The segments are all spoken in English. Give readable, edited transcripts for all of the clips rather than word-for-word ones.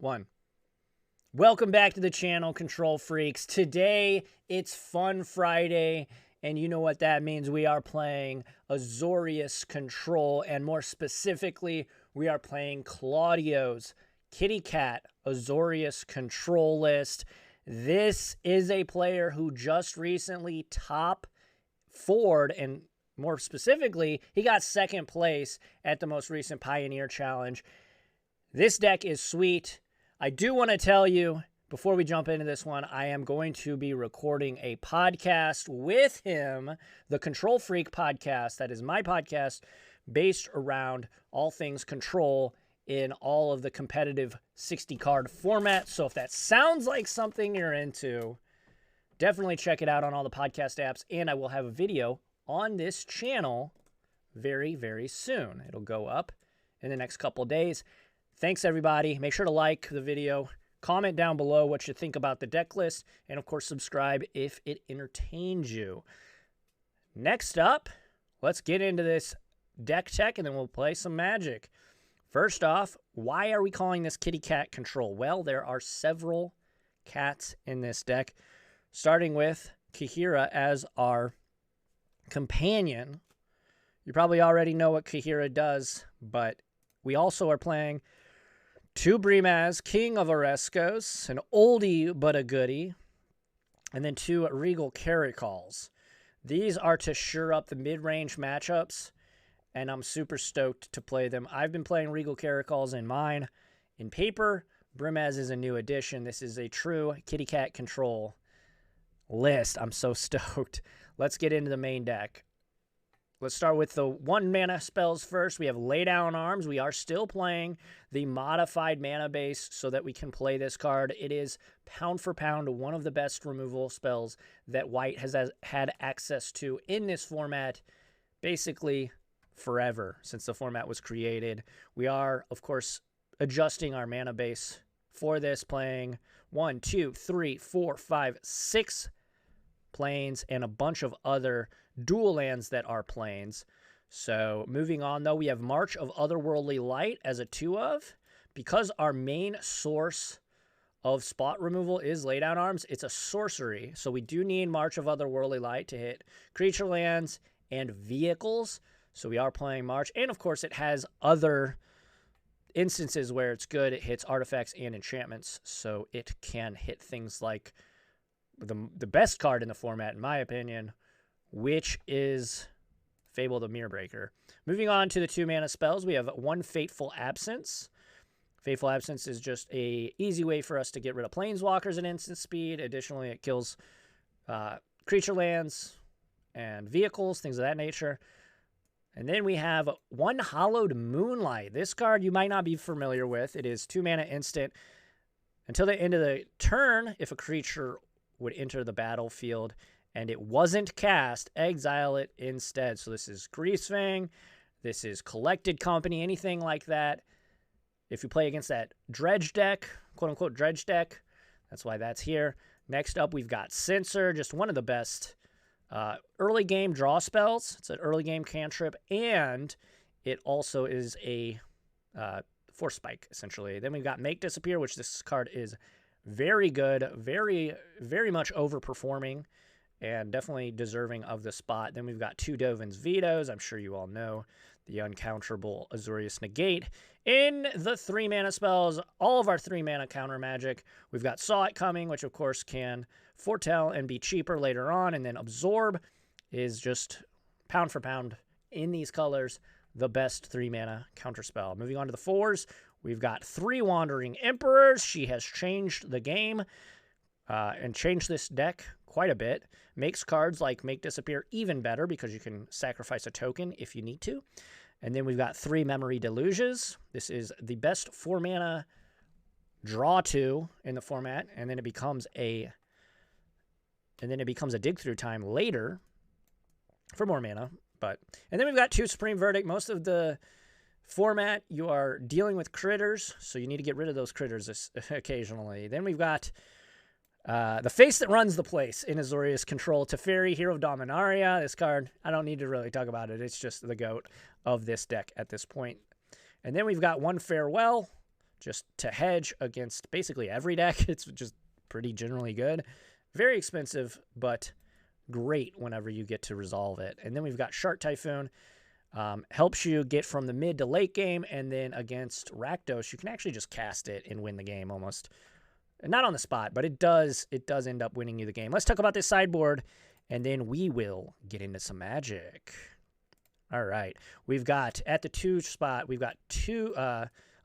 1. Welcome back to the channel, Control Freaks. Today, it's Fun Friday, and you know what that means. We are playing Azorius Control, and more specifically, we are playing Claudio's Kitty Cat Azorius Control list. This is a player who just recently top 4'd, and more specifically, he got 2nd place at the most recent Pioneer Challenge. This deck is sweet. I do want to tell you, before we jump into this one, I am going to be recording a podcast with him, the Control Freak podcast. That is my podcast based around all things Control in all of the competitive 60-card formats. So if that sounds like something you're into, definitely check it out on all the podcast apps. And I will have a video on this channel very, very soon. It'll go up in the next couple days. Thanks, everybody. Make sure to like the video. Comment down below what you think about the deck list. And, of course, subscribe if it entertains you. Next up, let's get into this deck tech, and then we'll play some Magic. First off, why are we calling this Kitty Cat Control? Well, there are several cats in this deck, starting with Kahira as our companion. You probably already know what Kahira does, but we also are playing 2 Brimaz, King of Oreskos, an oldie but a goodie, and then 2 Regal Caracols. These are to sure up the mid-range matchups, and I'm super stoked to play them. I've been playing Regal Caracols in mine. In paper, Brimaz is a new addition. This is a true Kitty Cat Control list. I'm so stoked. Let's get into the main deck. Let's start with the 1-mana spells first. We have Lay Down Arms. We are still playing the modified mana base so that we can play this card. It is pound for pound one of the best removal spells that White has had access to in this format basically forever since the format was created. We are, of course, adjusting our mana base for this, playing 1, 2, 3, 4, 5, 6 planes and a bunch of other dual lands that are planes. So moving on, though, we have March of Otherworldly Light as a 2-of. Because our main source of spot removal is Lay Down Arms, it's a sorcery. So we do need March of Otherworldly Light to hit creature lands and vehicles. So we are playing March. And, of course, it has other instances where it's good. It hits artifacts and enchantments. So it can hit things like the best card in the format, in my opinion, which is Fable the Mirrorbreaker. Moving on to the 2-mana spells, we have 1 Fateful Absence. Fateful Absence is just a easy way for us to get rid of Planeswalkers at instant speed. Additionally, it kills creature lands and vehicles, things of that nature. And then we have 1 Hallowed Moonlight. This card you might not be familiar with. It is 2-mana instant. Until the end of the turn, if a creature would enter the battlefield and it wasn't cast, exile it instead. So this is Greasefang, this is Collected Company, anything like that. If you play against that dredge deck, quote-unquote dredge deck, that's why that's here. Next up, we've got Censor, just one of the best early game draw spells. It's an early game cantrip, and it also is a force spike, essentially. Then we've got Make Disappear, which this card is very good, very, very much overperforming, and definitely deserving of the spot. Then we've got 2 Dovin's Vetoes. I'm sure you all know the uncounterable Azorius Negate. In the 3-mana spells, all of our 3-mana counter magic, we've got Saw It Coming, which of course can foretell and be cheaper later on, and then Absorb is just pound for pound in these colors, the best 3-mana counterspell. Moving on to the 4s, we've got 3 Wandering Emperors. She has changed the game and changed this deck quite a bit. Makes cards like Make Disappear even better because you can sacrifice a token if you need to. And then we've got 3 Memory Deluges. This is the best 4-mana draw 2 in the format, and then it becomes a dig through time later for more mana. And then we've got 2 Supreme Verdict. Most of the format, you are dealing with critters, so you need to get rid of those critters occasionally. Then we've got the face that runs the place in Azorius Control, Teferi, Hero of Dominaria. This card, I don't need to really talk about it. It's just the GOAT of this deck at this point. And then we've got 1 Farewell, just to hedge against basically every deck. It's just pretty generally good. Very expensive, but great whenever you get to resolve it. And then we've got Shark Typhoon. Helps you get from the mid to late game, and then against Rakdos, you can actually just cast it and win the game almost. Not on the spot, but it does end up winning you the game. Let's talk about this sideboard, and then we will get into some Magic. All right. We've got, at the 2 spot, we've got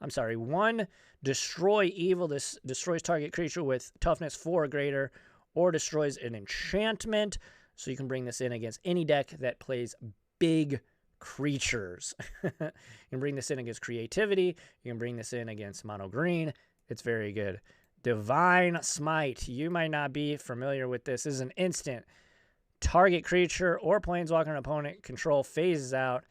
1 Destroy Evil. This destroys target creature with toughness 4 or greater, or destroys an enchantment. So you can bring this in against any deck that plays big creatures. You can bring this in against creativity. You can bring this in against mono green. It's very good. Divine Smite. You might not be familiar with this. This is an instant. Target creature or planeswalker an opponent control phases out.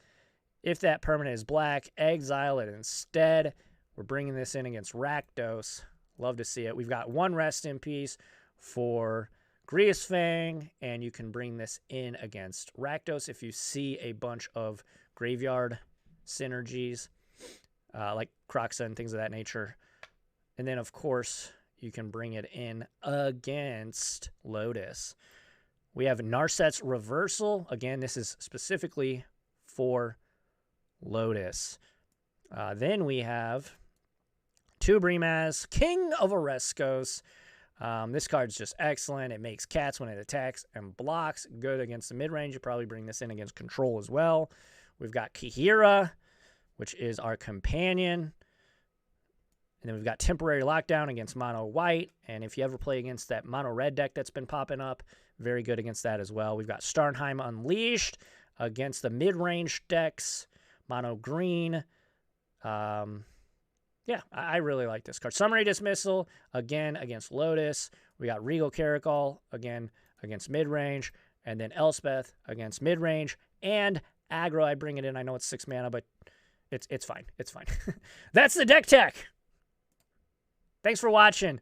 If that permanent is black, exile it instead. We're bringing this in against Rakdos. Love to see it. We've got 1 Rest in Peace for Greasefang, and you can bring this in against Rakdos if you see a bunch of graveyard synergies, like Kroxa and things of that nature. And then, of course, you can bring it in against Lotus. We have Narset's Reversal. Again, this is specifically for Lotus. Then we have 2 Brimaz, King of Oreskos. This card's just excellent. It makes cats when it attacks and blocks. Good against the mid-range. You probably bring this in against control as well. We've got Kihira, which is our companion. And then we've got Temporary Lockdown against mono white. And if you ever play against that mono red deck that's been popping up, very good against that as well. We've got Starnheim Unleashed against the mid-range decks. Mono green. Yeah, I really like this card. Summary Dismissal, again, against Lotus. We got Regal Caracol, again, against mid-range. And then Elspeth against mid-range. And aggro, I bring it in. I know it's 6 mana, but it's fine. It's fine. That's the deck tech. Thanks for watching.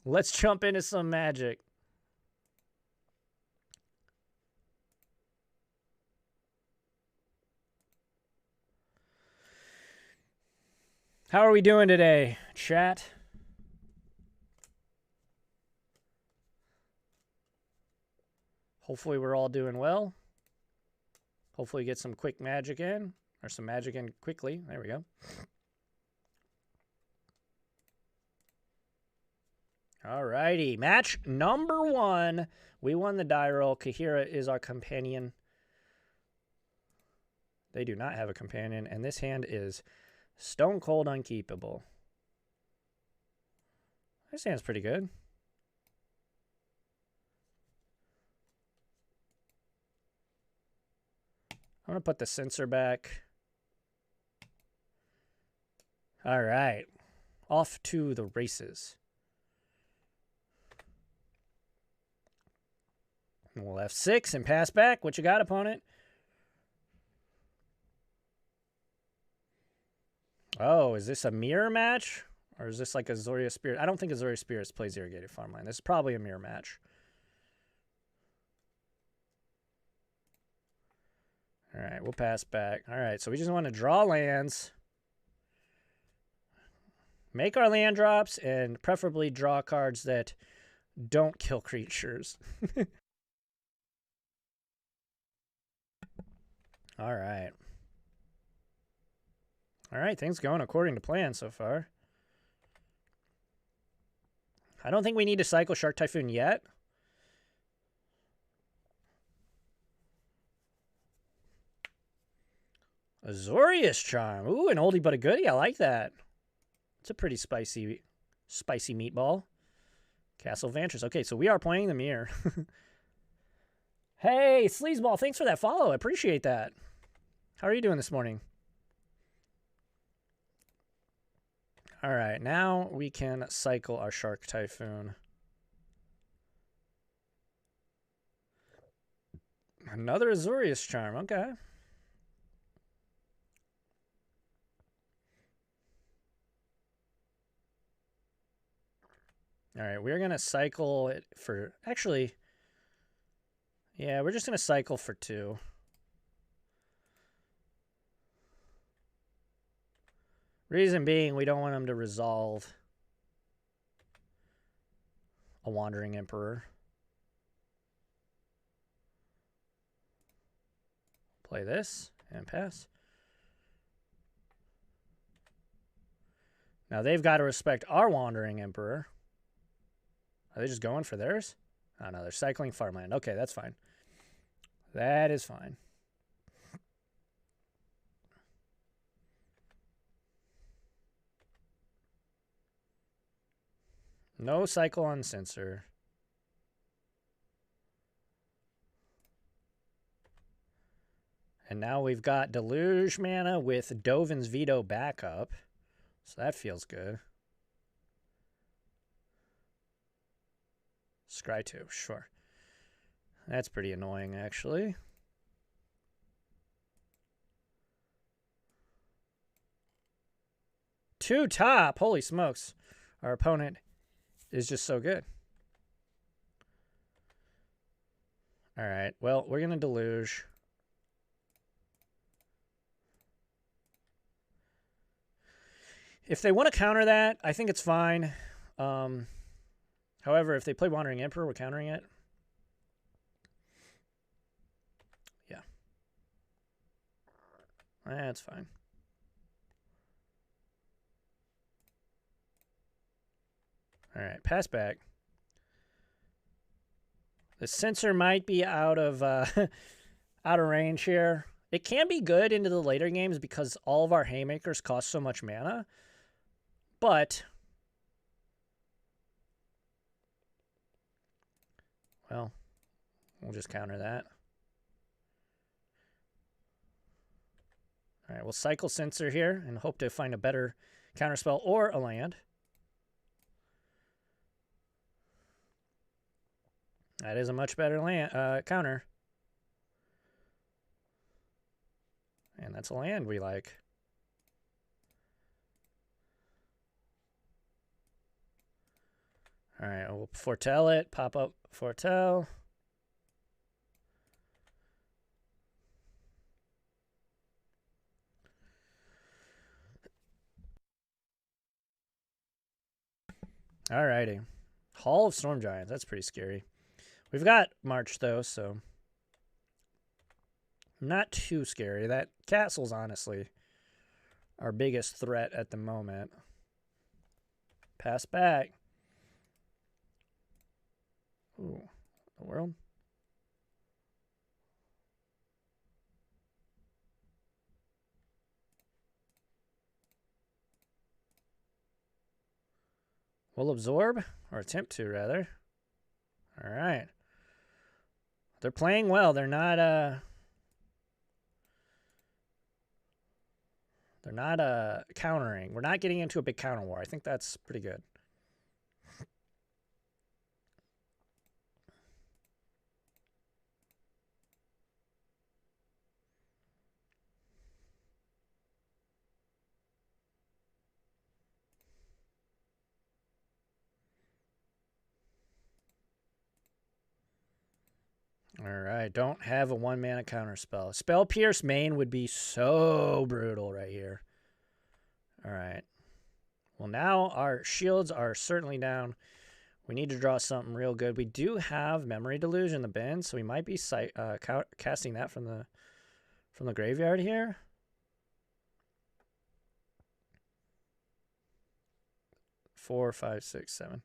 Let's jump into some Magic. How are we doing today, chat? Hopefully we're all doing well. Hopefully get some quick Magic in, or some Magic in quickly. There we go. Alrighty, match number 1. We won the die roll. Kihira is our companion. They do not have a companion, and this hand is stone cold unkeepable. This hand's pretty good. I'm going to put the Censor back. All right. Off to the races. We'll F6 and pass back. What you got, opponent? Oh, is this a mirror match? Or is this like Azorius Spirit? I don't think Azorius Spirit plays Irrigated Farmland. This is probably a mirror match. All right, we'll pass back. All right, so we just want to draw lands. Make our land drops, and preferably draw cards that don't kill creatures. All right. All right, things going according to plan so far. I don't think we need to cycle Shark Typhoon yet. Azorius Charm. Ooh, an oldie but a goodie. I like that. It's a pretty spicy meatball. Castle Vantress. Okay, so we are playing the mirror. Hey, Sleazeball, thanks for that follow. I appreciate that. How are you doing this morning? All right, now we can cycle our Shark Typhoon. Another Azorius Charm, okay. All right, we're going to cycle it for, actually, yeah, we're just going to cycle for 2. Reason being, we don't want them to resolve a Wandering Emperor. Play this and pass. Now they've got to respect our Wandering Emperor. Are they just going for theirs? Oh no, they're cycling farmland. Okay, that's fine. That is fine. No cycle on Censor. And now we've got Deluge mana with Dovin's Veto backup. So that feels good. Scry 2, sure. That's pretty annoying, actually. Two top. Holy smokes. Our opponent is just so good. All right. Well, we're going to Deluge. If they want to counter that, I think it's fine. However, if they play Wandering Emperor, we're countering it. Yeah. That's fine. All right, pass back. The Censor might be out of out of range here. It can be good into the later games because all of our Haymakers cost so much mana. But, well, we'll just counter that. All right, we'll cycle Censor here and hope to find a better counterspell or a land. That is a much better land counter. And that's a land we like. All right, we'll foretell it. Pop up foretell. All righty. Hall of Storm Giants. That's pretty scary. We've got March, though, so not too scary. That castle's honestly our biggest threat at the moment. Pass back. Ooh, the world. We'll absorb, or attempt to, rather. All right. They're playing well. They're not countering. We're not getting into a big counter war. I think that's pretty good. All right, don't have a 1-mana counter spell. Spell Pierce main would be so brutal right here. All right. Well, now our shields are certainly down. We need to draw something real good. We do have Memory Deluge in the bin, so we might be casting that from the graveyard here. Four, 5, 6, 7.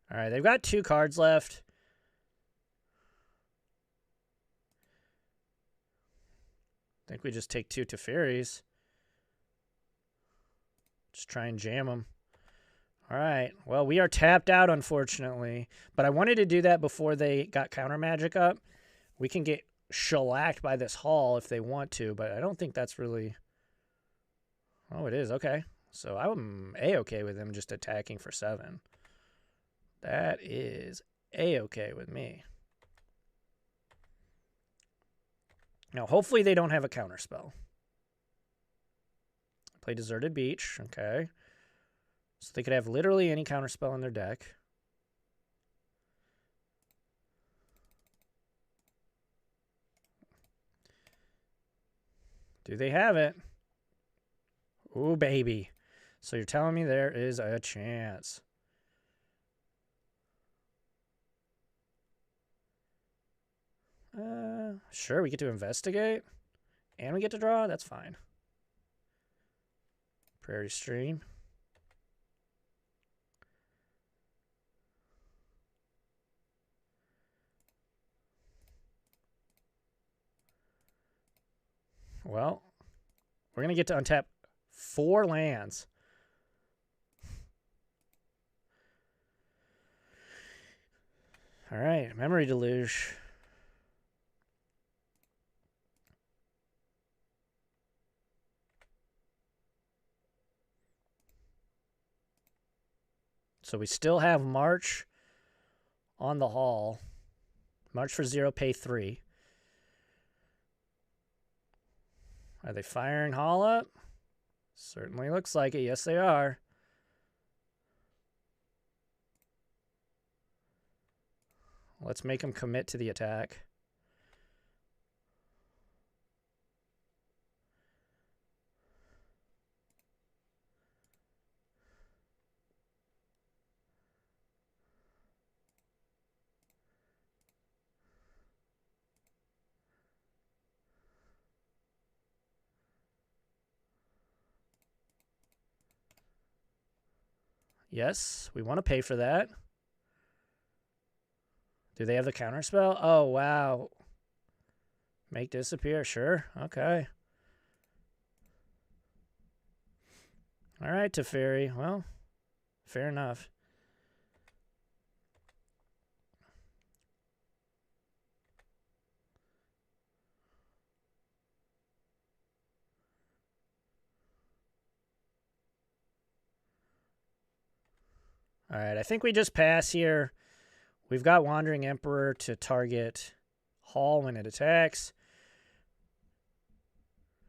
All right, they've got 2 cards left. I think we just take 2 Teferis. Just try and jam them. All right. Well, we are tapped out, unfortunately. But I wanted to do that before they got counter magic up. We can get shellacked by this Hall if they want to, but I don't think that's really... Oh, it is. Okay. So I'm A-okay with them just attacking for 7. That is A-okay with me. Now, hopefully they don't have a counter spell. Play Deserted Beach. Okay. So they could have literally any counterspell in their deck. Do they have it? Ooh, baby. So you're telling me there is a chance. Sure, we get to investigate. And we get to draw? That's fine. Prairie Stream. Well, we're going to get to untap 4 lands. All right, Memory Deluge. So we still have March on the Hall. March for 0, pay 3. Are they firing Hall up? Certainly looks like it. Yes, they are. Let's make them commit to the attack. Yes, we want to pay for that. Do they have the counterspell? Oh, wow. Make disappear. Sure. Okay. All right, Teferi. Well, fair enough. All right, I think we just pass here. We've got Wandering Emperor to target Hall when it attacks.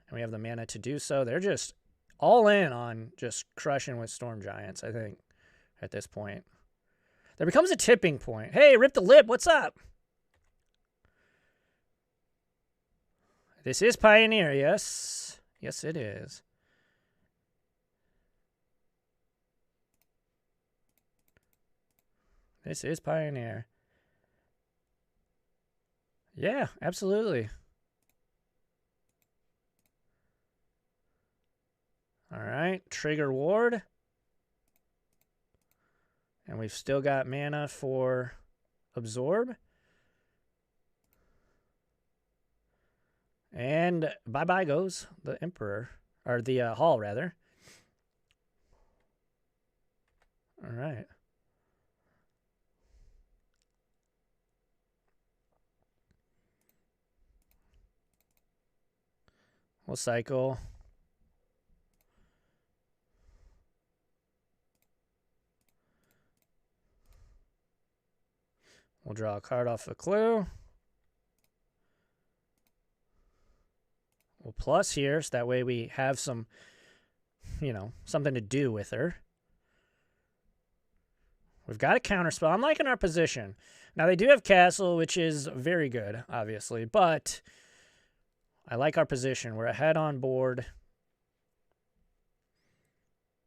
And we have the mana to do so. They're just all in on just crushing with Storm Giants, I think, at this point. There becomes a tipping point. Hey, Rip the Lip, what's up? This is Pioneer, yes. Yes, it is. This is Pioneer. Yeah, absolutely. All right, trigger ward. And we've still got mana for absorb. And bye-bye goes the Emperor, or the Hall, rather. All right. We'll cycle. We'll draw a card off the clue. We'll plus here, so that way we have some, you know, something to do with her. We've got a counterspell. I'm liking our position. Now, they do have Castle, which is very good, obviously, but I like our position. We're ahead on board.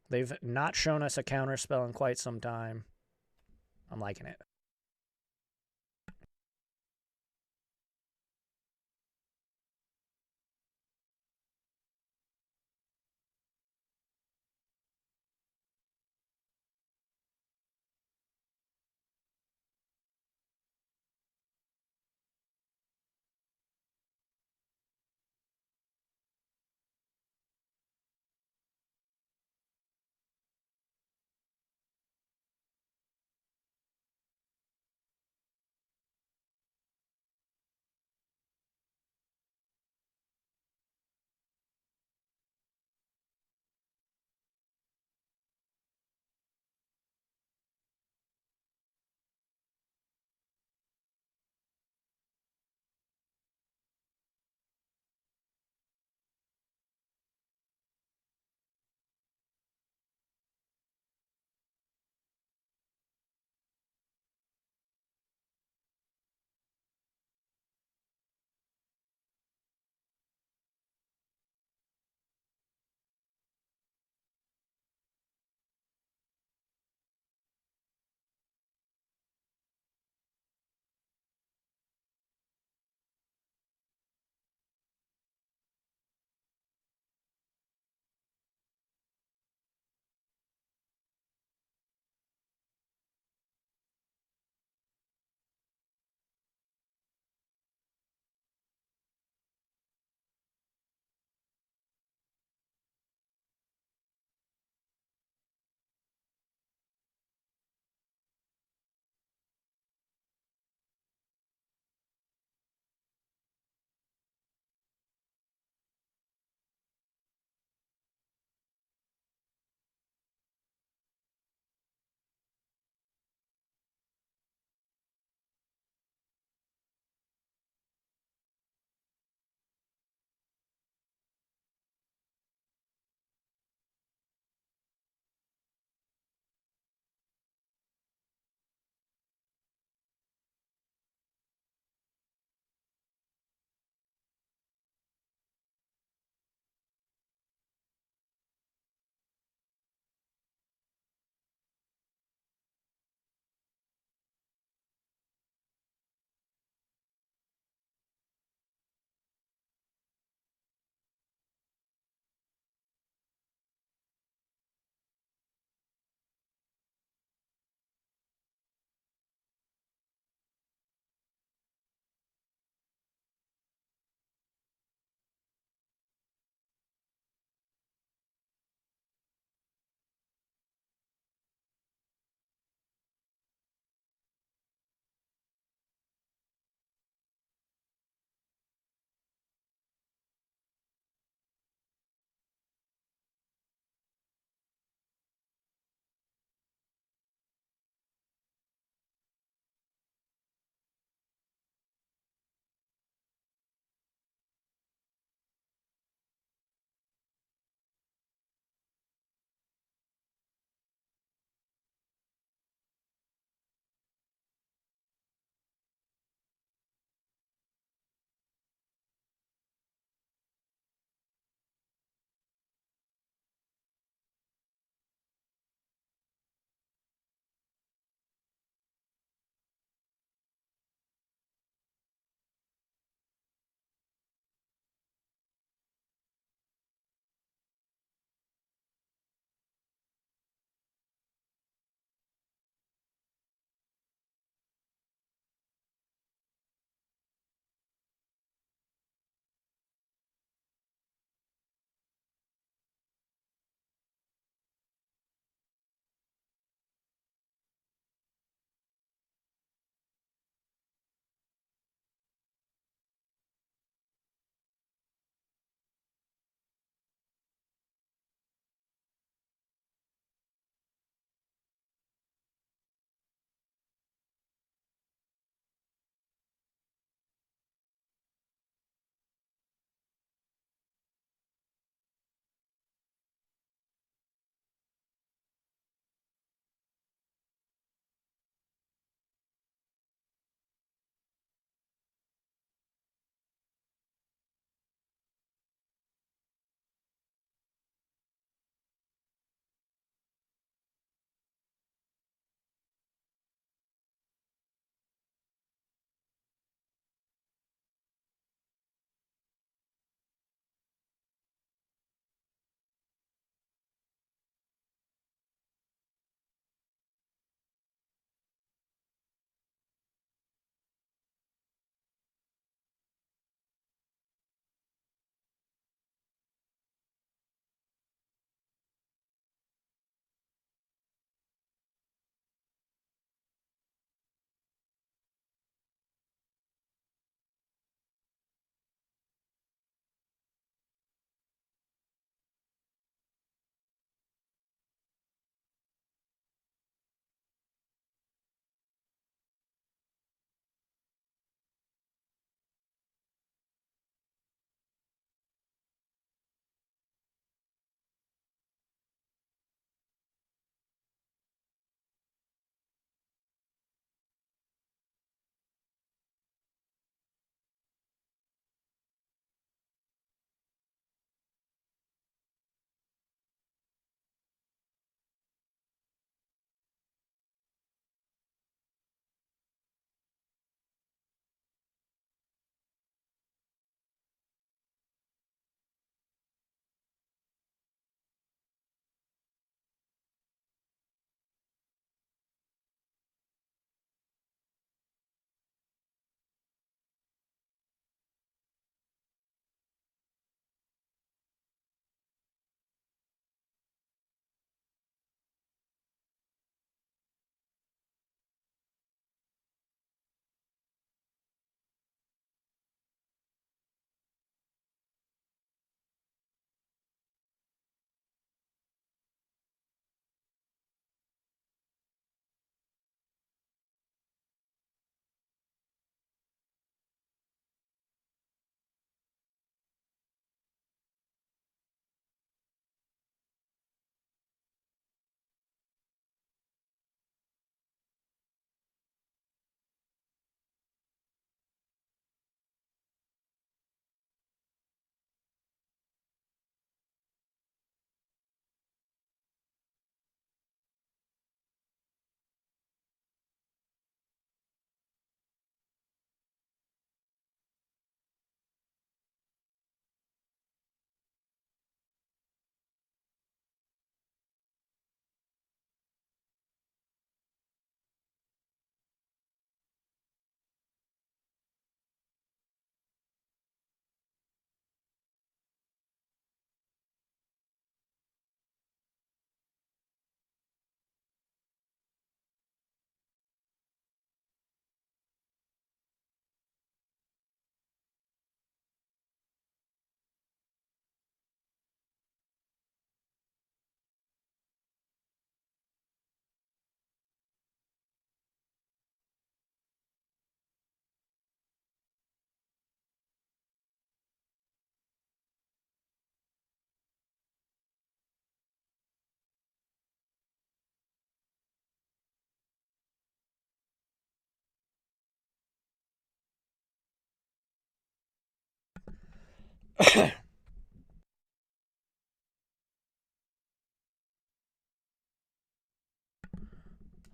They've not shown us a counterspell in quite some time. I'm liking it.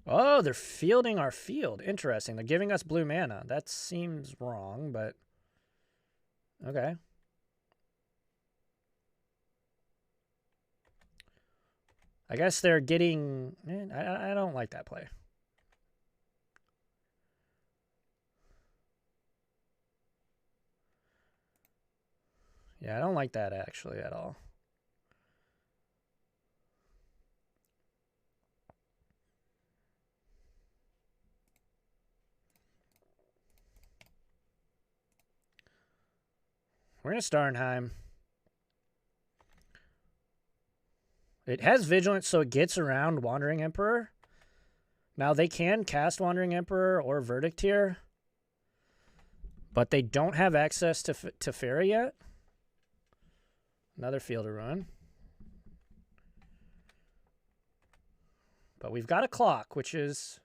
Oh, they're fielding our field. Interesting. They're giving us blue mana. That seems wrong, but okay. I guess they're getting... I don't like that play. Yeah, I don't like that actually at all. We're going to Starnheim. It has Vigilance, so it gets around Wandering Emperor. Now, they can cast Wandering Emperor or Verdict here, but they don't have access to Teferi yet. Another Field of Ruin. But we've got a clock, which is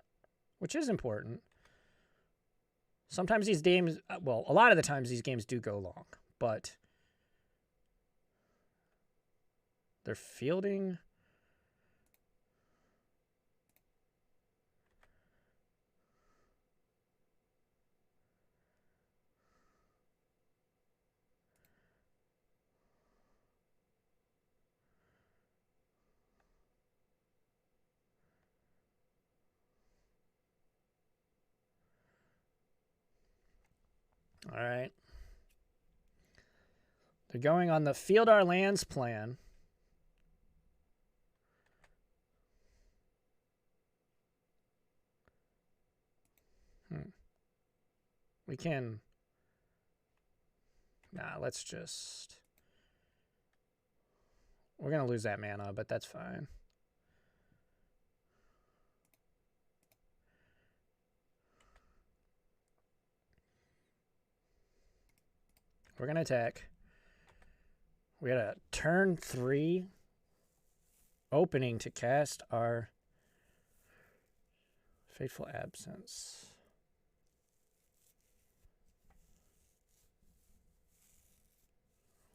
important. Sometimes these games, well, a lot of the times these games do go long, but they're fielding. All right. They're going on the Field Our Lands plan. We can... Nah, let's just... We're going to lose that mana, but that's fine. We're going to attack. We got a turn 3 opening to cast our Fateful Absence.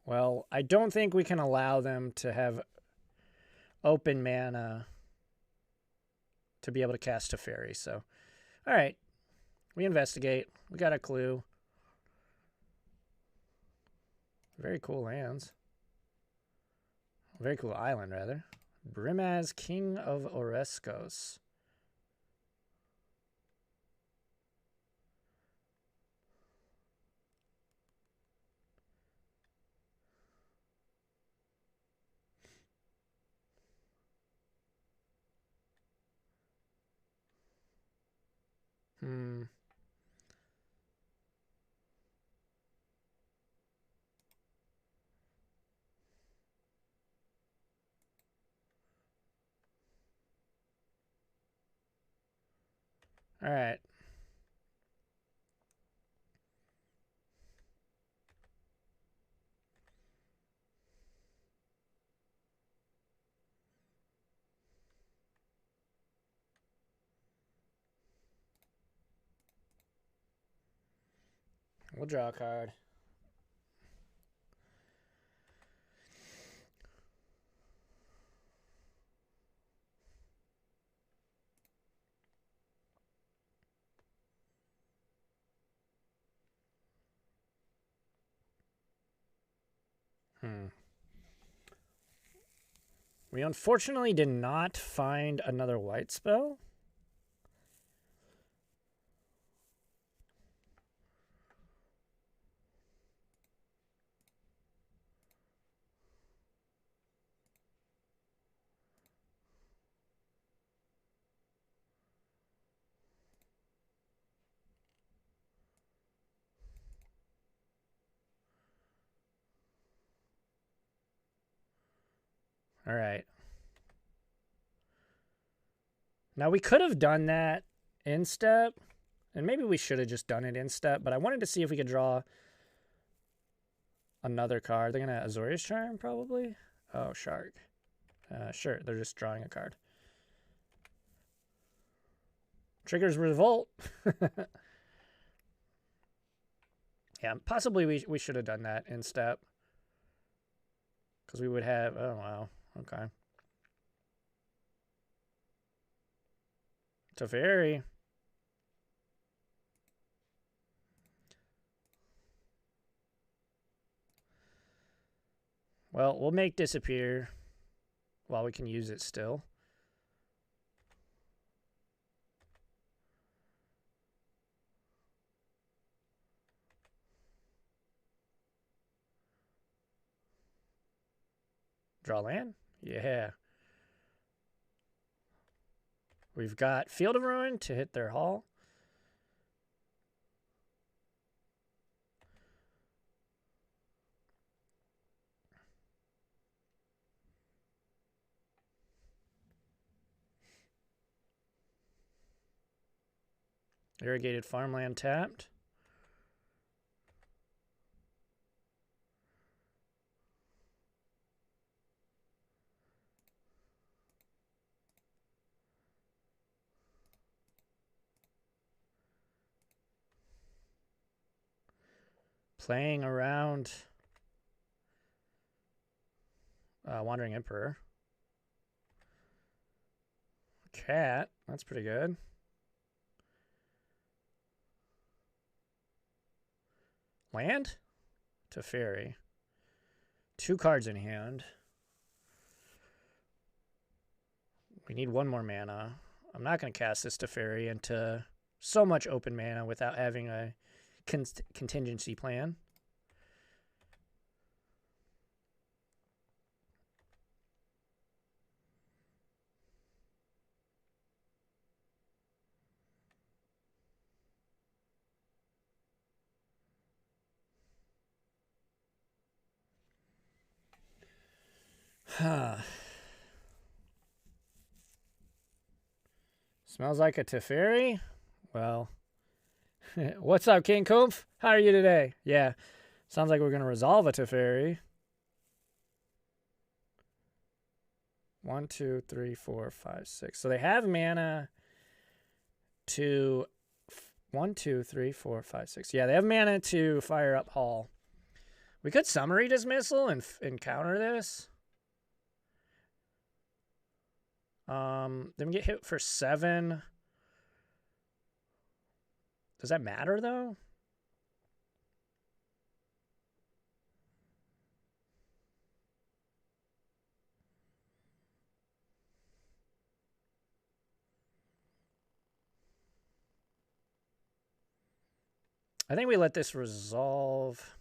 Well, I don't think we can allow them to have open mana to be able to cast Teferi. So, all right. We investigate. We got a clue. Very cool lands. Very cool island, rather. Brimaz, King of Oreskos. All right. We'll draw a card. We unfortunately did not find another white spell. All right. Now, we could have done that in step, and maybe we should have just done it in step, but I wanted to see if we could draw another card. They're going to Azorius Charm, probably? Oh, Shark. Sure, they're just drawing a card. Triggers Revolt. Yeah, possibly we should have done that in step. Because we would have... Oh, wow. Okay. Teferi. Well, we'll make disappear while we can use it still. Draw land? Yeah. We've got Field of Ruin to hit their Hall. Irrigated Farmland tapped. Playing around Wandering Emperor. Cat, that's pretty good. Land? Teferi. 2 cards in hand. We need 1 more mana. I'm not going to cast this Teferi into so much open mana without having a contingency plan. Smells like a Teferi? Well, what's up, King Kumpf? How are you today? Yeah, sounds like we're going to resolve a Teferi. 1, 2, 3, 4, 5, 6. So they have mana to 1, 2, 3, 4, 5, 6. Yeah, they have mana to fire up Hall. We could Summary Dismissal and counter this. Then we get hit for 7. Does that matter, though? I think we let this resolve.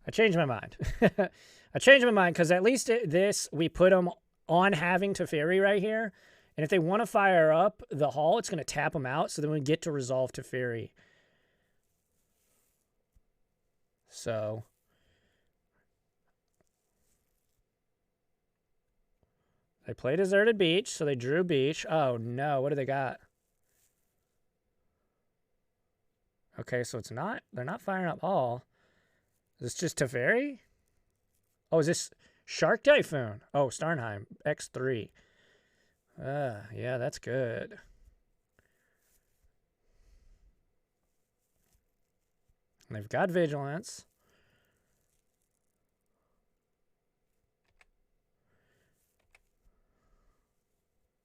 I changed my mind. I changed my mind because at least this, we put them on having Teferi right here. And if they want to fire up the Hall, it's going to tap them out. So then we get to resolve Teferi. So they play Deserted Beach. So they drew Beach. Oh, no. What do they got? Okay, so it's not. They're not firing up Hall. Is this just Teferi? Oh, is this Shark Typhoon? Oh, Starnheim. X3. Yeah, that's good. And they've got Vigilance.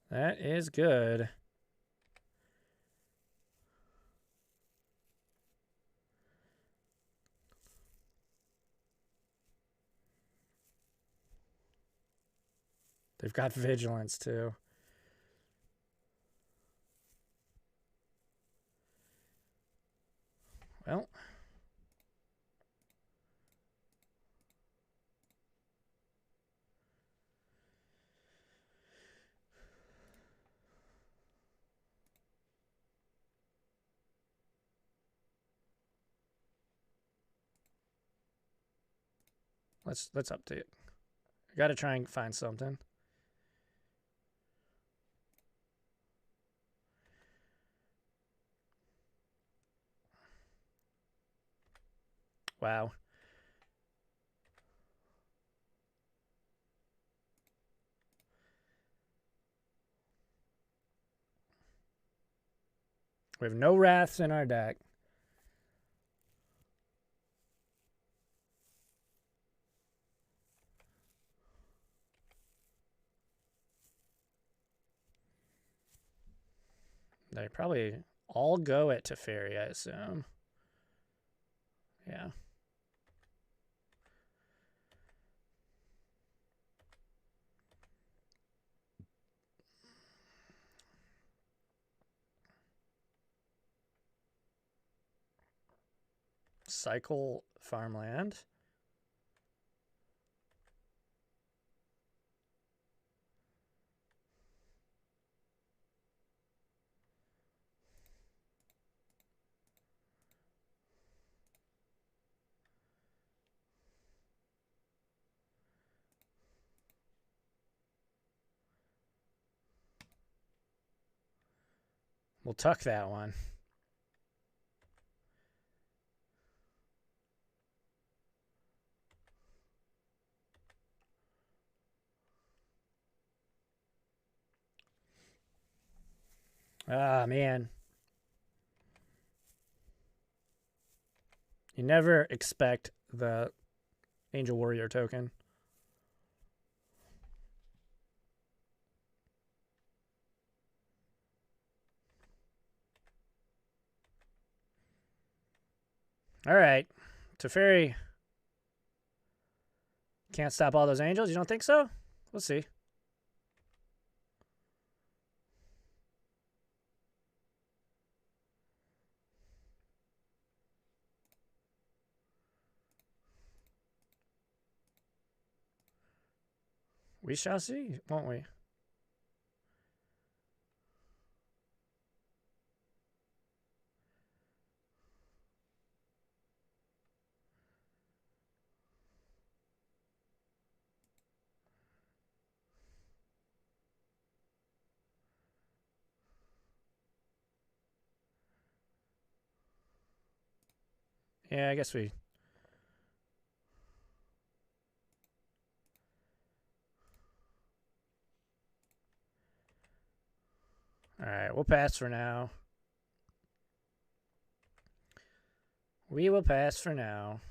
That is good. They've got Vigilance, too. Well. Let's update. I got to try and find something. Wow. We have no Wraths in our deck. They probably all go at Teferi, I assume. Yeah. Cycle farmland. We'll tuck that one. Ah, man. You never expect the Angel Warrior token. All right. Teferi can't stop all those angels. You don't think so? We'll see. We shall see, won't we? Yeah, I guess we... All right, we'll pass for now. We will pass for now.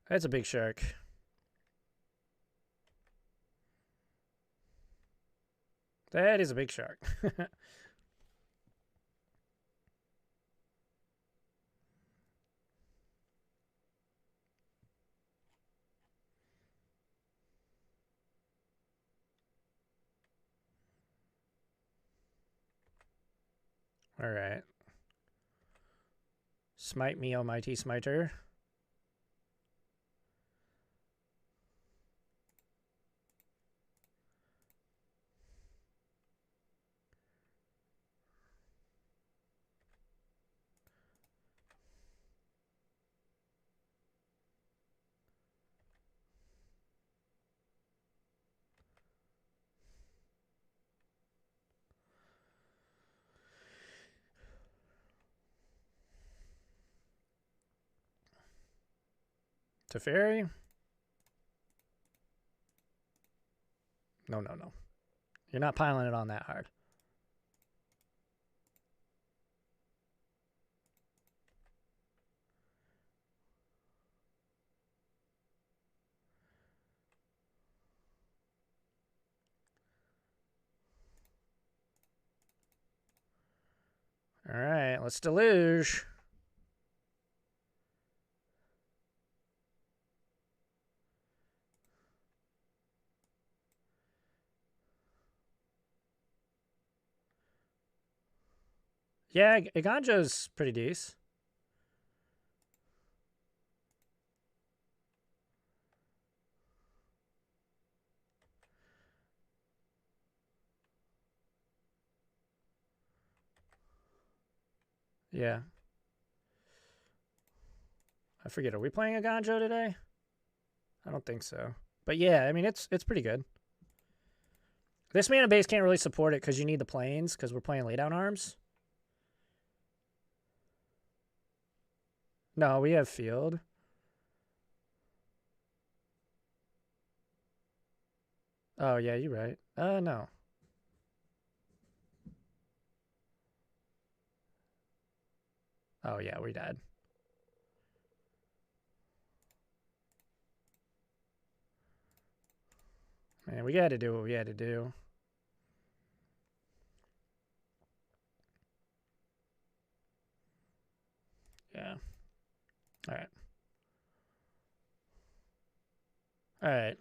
That's a big shark. That is a big shark. All right. Smite me, almighty smiter. Teferi? No, no, no. You're not piling it on that hard. All right, let's deluge. Yeah, Iganjo's pretty decent. Yeah. I forget, are we playing Iganjo today? I don't think so. But yeah, I mean, it's pretty good. This mana base can't really support it because you need the planes because we're playing laydown arms. No, we have field. Oh, yeah, you're right. No. Oh, yeah, we died. Man, we had to do what we had to do. Yeah. All right. All right.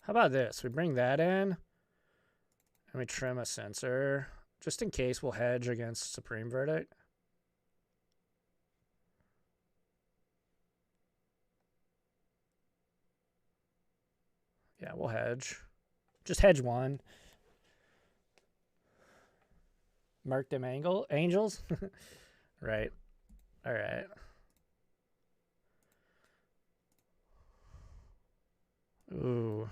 How about this? We bring that in, and we trim a Censor, just in case we'll hedge against Supreme Verdict. Yeah, we'll hedge. Just hedge one. Mark them angels? Right. All right. Ooh.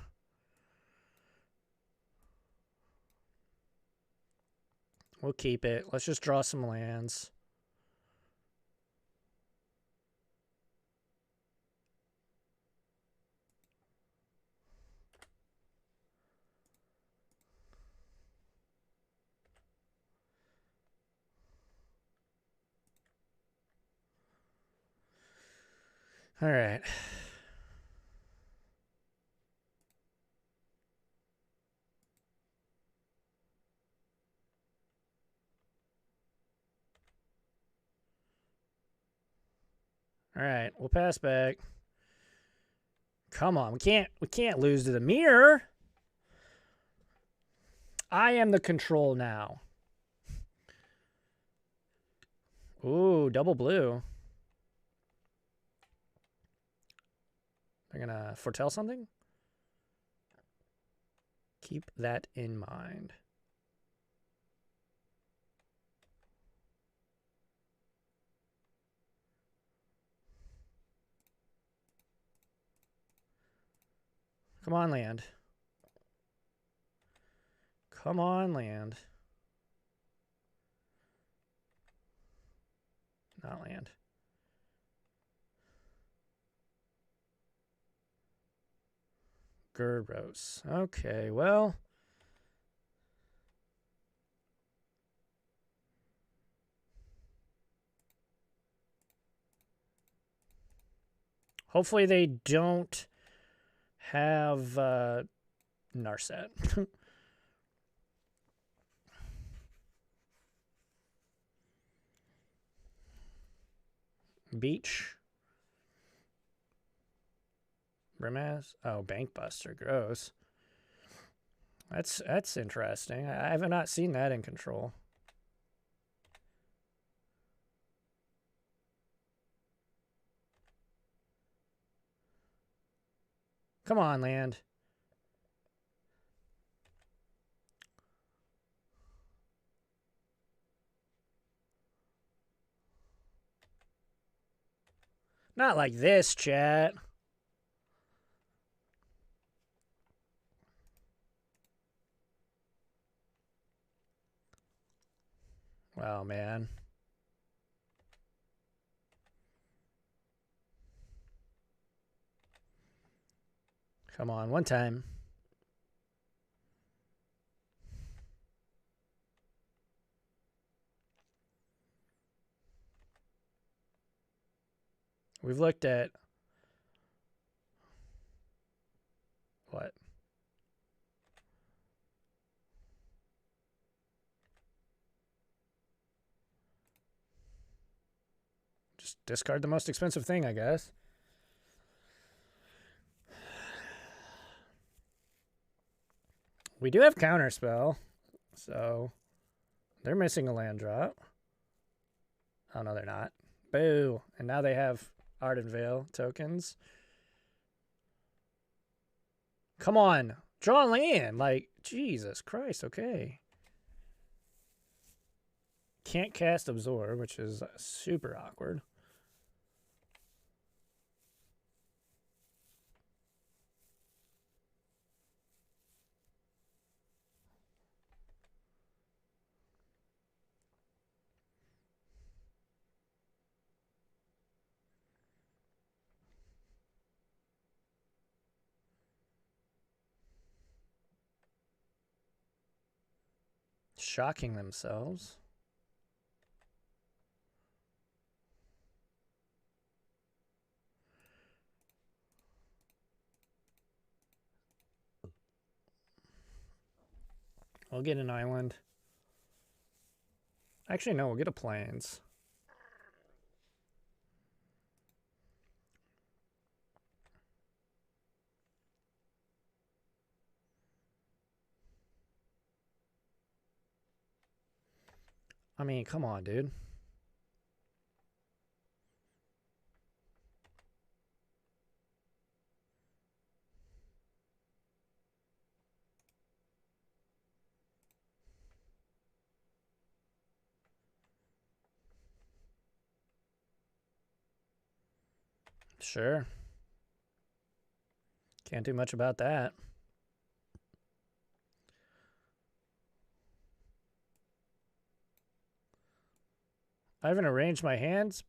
We'll keep it. Let's just draw some lands. All right. All right, we'll pass back. Come on, we can't lose to the mirror. I am the control now. Ooh, double blue. They're gonna foretell something? Keep that in mind. Come on, land. Come on, land. Not land. Gyros. Okay, well. Hopefully they don't have Narset. Beach. Brimaz. Oh, Bankbuster. Gross. That's interesting. I have not seen that in Control. Come on, land. Not like this, chat. Wow, man. Come on, one time. We've looked at what? Just discard the most expensive thing, I guess. We do have Counterspell, so they're missing a land drop. Oh, no, they're not. Boo. And now they have Ardent Veil tokens. Come on. Draw land. Like, Jesus Christ. Okay. Can't cast Absorb, which is super awkward. Shocking themselves. We'll get an island. Actually, no, we'll get a plains. I mean, come on, dude. Sure. Can't do much about that. I haven't arranged my hand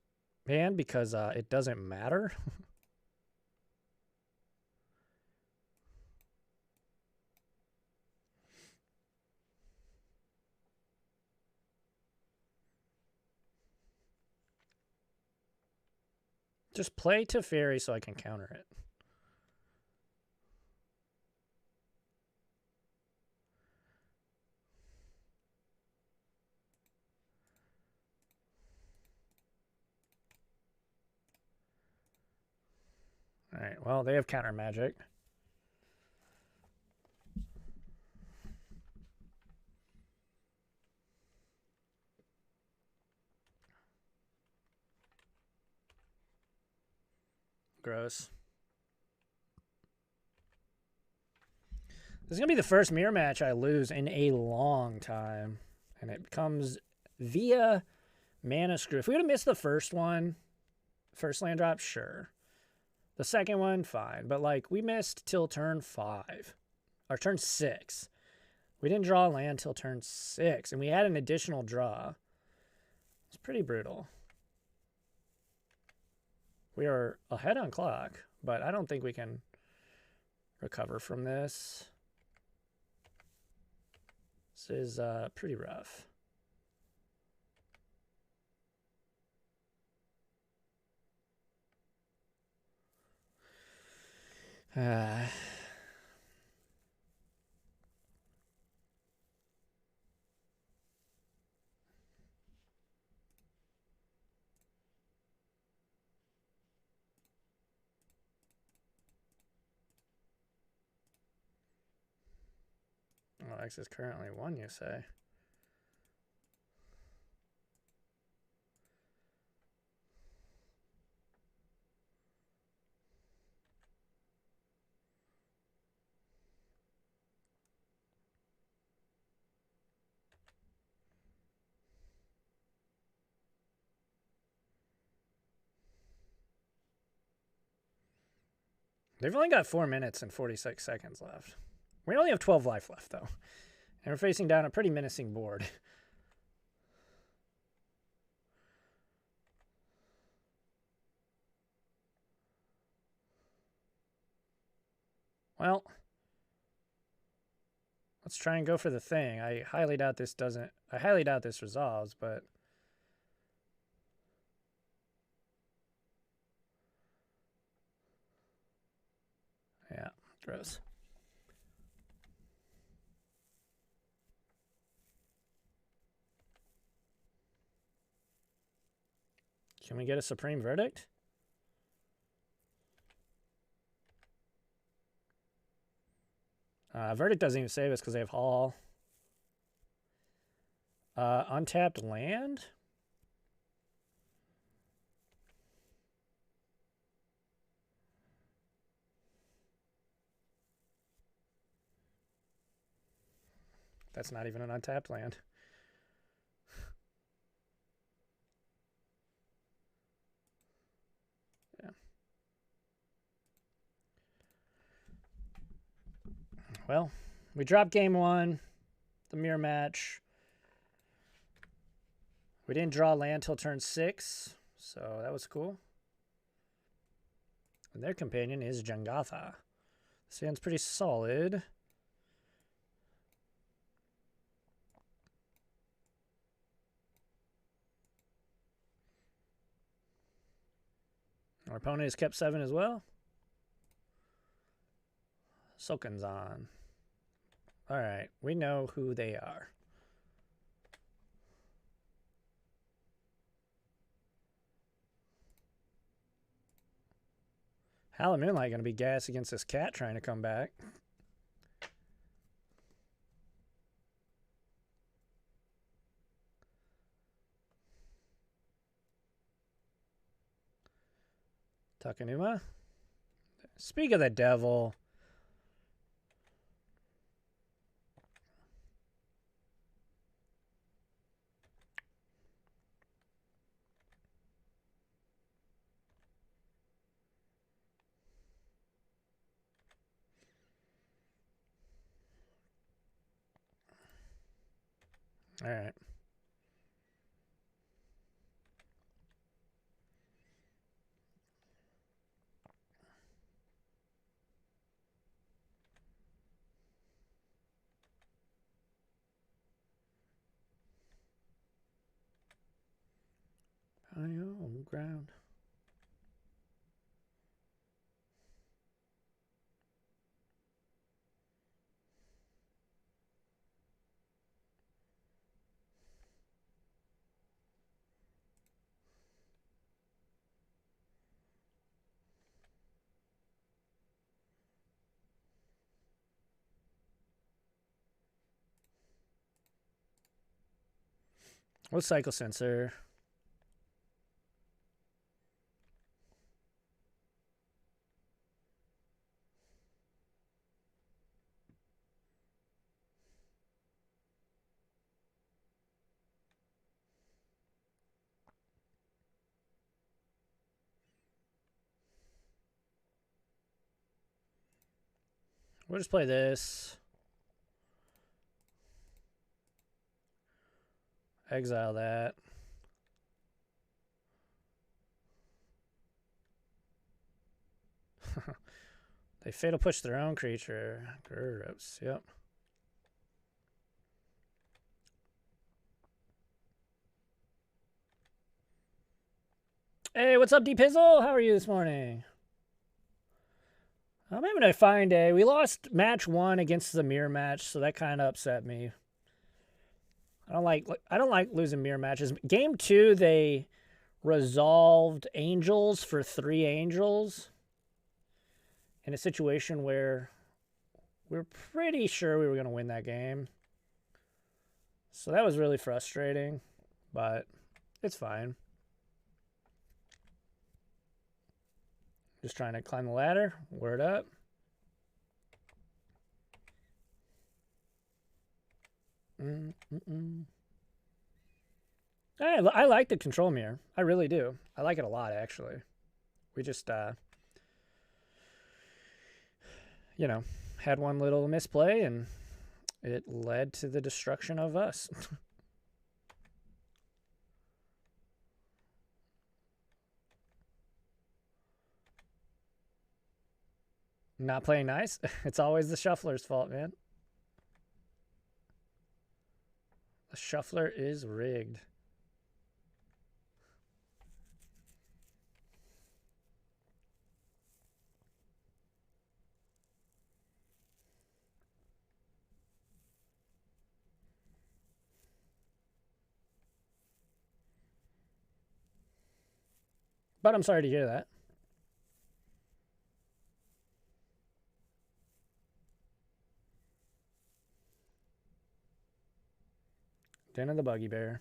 because it doesn't matter. Just play Teferi so I can counter it. Alright, well, they have counter magic. Gross. This is going to be the first mirror match I lose in a long time. And it comes via mana screw. If we would have missed the first one, first land drop, sure. The second one, fine. But, like, we missed till turn 5. Or turn 6. We didn't draw a land till turn 6. And we had an additional draw. It's pretty brutal. We are ahead on clock, but I don't think we can recover from this. This is pretty rough. Well, X is currently 1, you say? They've only got 4 minutes and 46 seconds left. We only have 12 life left, though. And we're facing down a pretty menacing board. Well, let's try and go for the thing. I highly doubt this resolves, but yeah, gross. Can we get a supreme verdict? Verdict doesn't even save us because they have Hall. Untapped land? That's not even an untapped land. Yeah. Well, we dropped game 1, the mirror match. We didn't draw land till turn 6, so that was cool. And their companion is Jangatha. This hand's pretty solid. Our opponent has kept 7 as well. Soken's on. Alright, we know who they are. Hallowed Moonlight going to be gas against this cat trying to come back. Takanuma. Speak of the devil. All right. On ground. What's cycle Censor? We'll just play this. Exile that. They fatal push their own creature. Gross. Yep. Hey, what's up, D-Pizzle? How are you this morning? I'm having a fine day. We lost match 1 against the mirror match, so that kind of upset me. I don't like losing mirror matches. Game 2, they resolved angels for 3 angels in a situation where we were pretty sure we were going to win that game. So that was really frustrating, but it's fine. Just trying to climb the ladder. Word up. I like the control mirror. I really do. I like it a lot, actually. We just, you know, had one little misplay, and it led to the destruction of us. Not playing nice? It's always the shuffler's fault, man. The shuffler is rigged. But I'm sorry to hear that. Den of the Buggy Bear.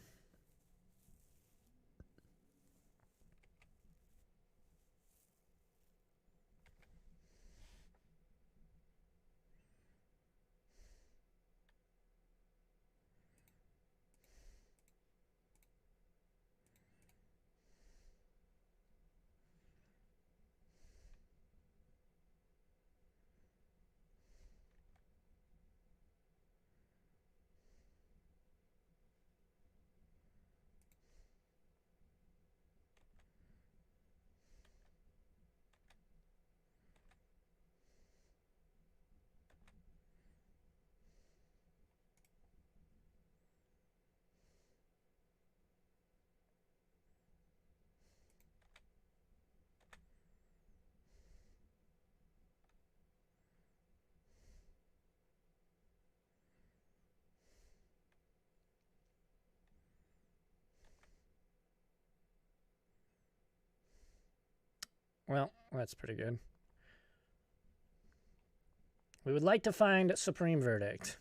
Well, that's pretty good. We would like to find Supreme Verdict.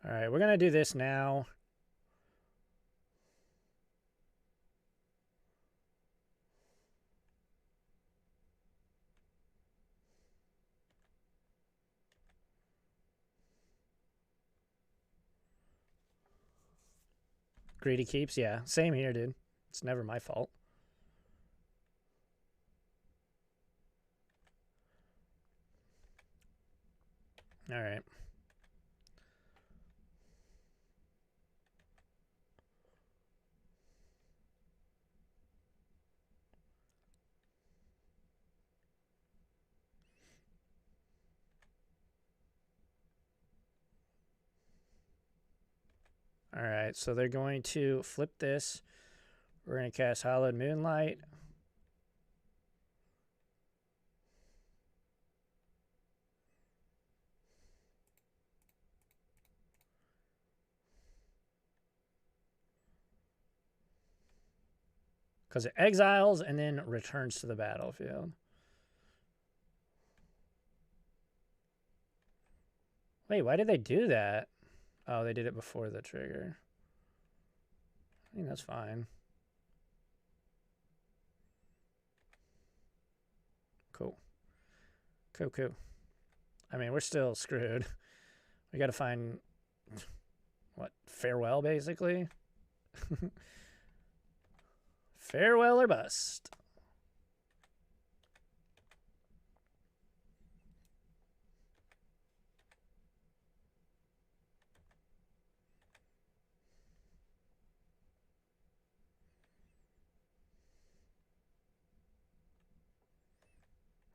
All right, we're going to do this now. Greedy keeps, yeah. Same here, dude. It's never my fault. All right. All right, so they're going to flip this. We're going to cast Hallowed Moonlight. Because it exiles and then returns to the battlefield. Wait, why did they do that? Oh, they did it before the trigger. I think that's fine. Cool. Cool. I mean, we're still screwed. We got to find, what, farewell, basically? Farewell or bust.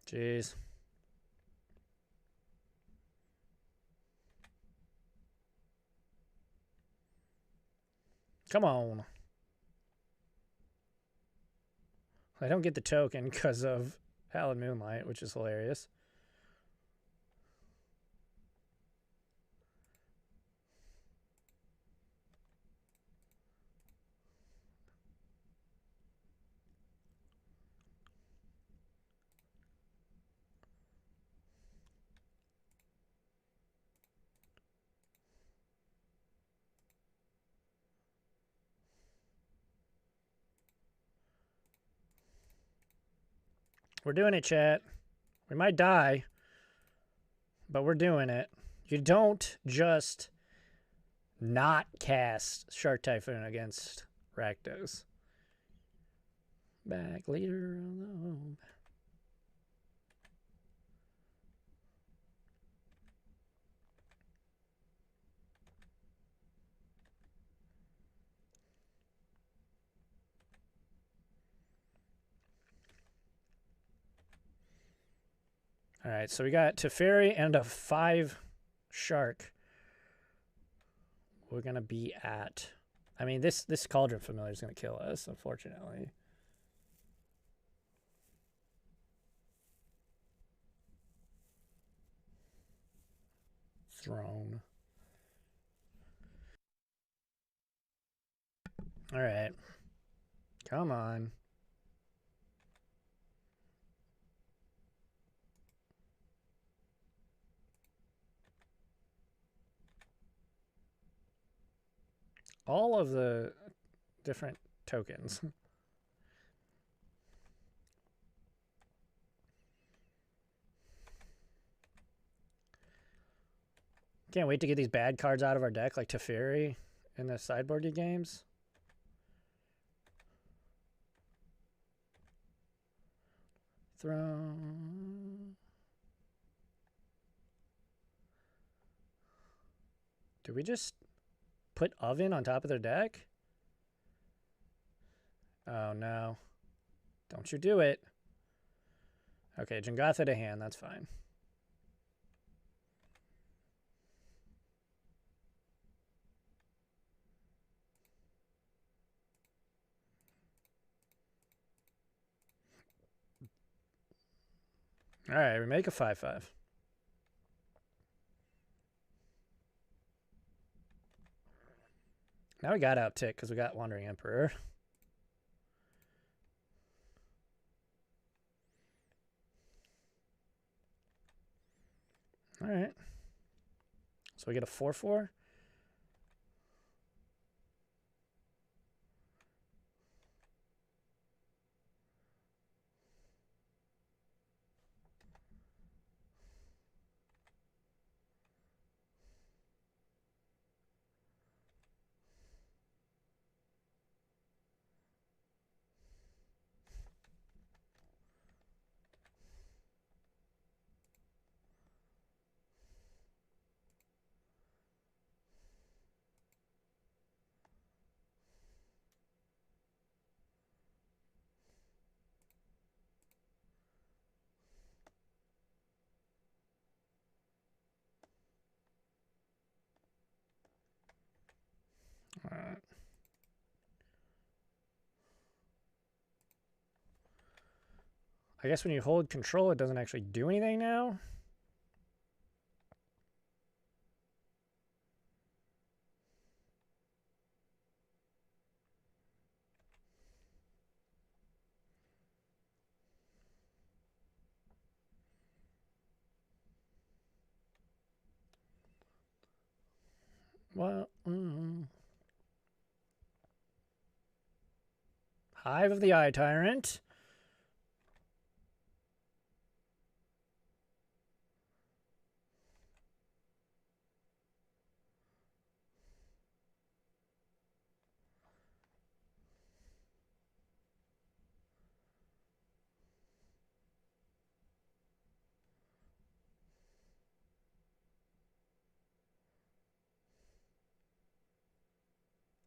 Jeez. Come on. I don't get the token because of Hallowed Moonlight, which is hilarious. We're doing it, chat. We might die, but we're doing it. You don't just not cast Shark Typhoon against Rakdos. Back leader alone. All right, so we got Teferi and a 5 shark. We're going to be at... I mean, this Cauldron Familiar is going to kill us, unfortunately. Throne. All right. Come on. All of the different tokens. Can't wait to get these bad cards out of our deck, like Teferi in the sideboardy games. Throne. Do we just put Oven on top of their deck? Oh, no. Don't you do it. Okay, Jangotha to hand. That's fine. All right, we make a 5/5. Now we got out-tick because we got Wandering Emperor. All right. So we get a 4/4. All right. I guess when you hold control, it doesn't actually do anything now. Well, Hive of the Eye Tyrant.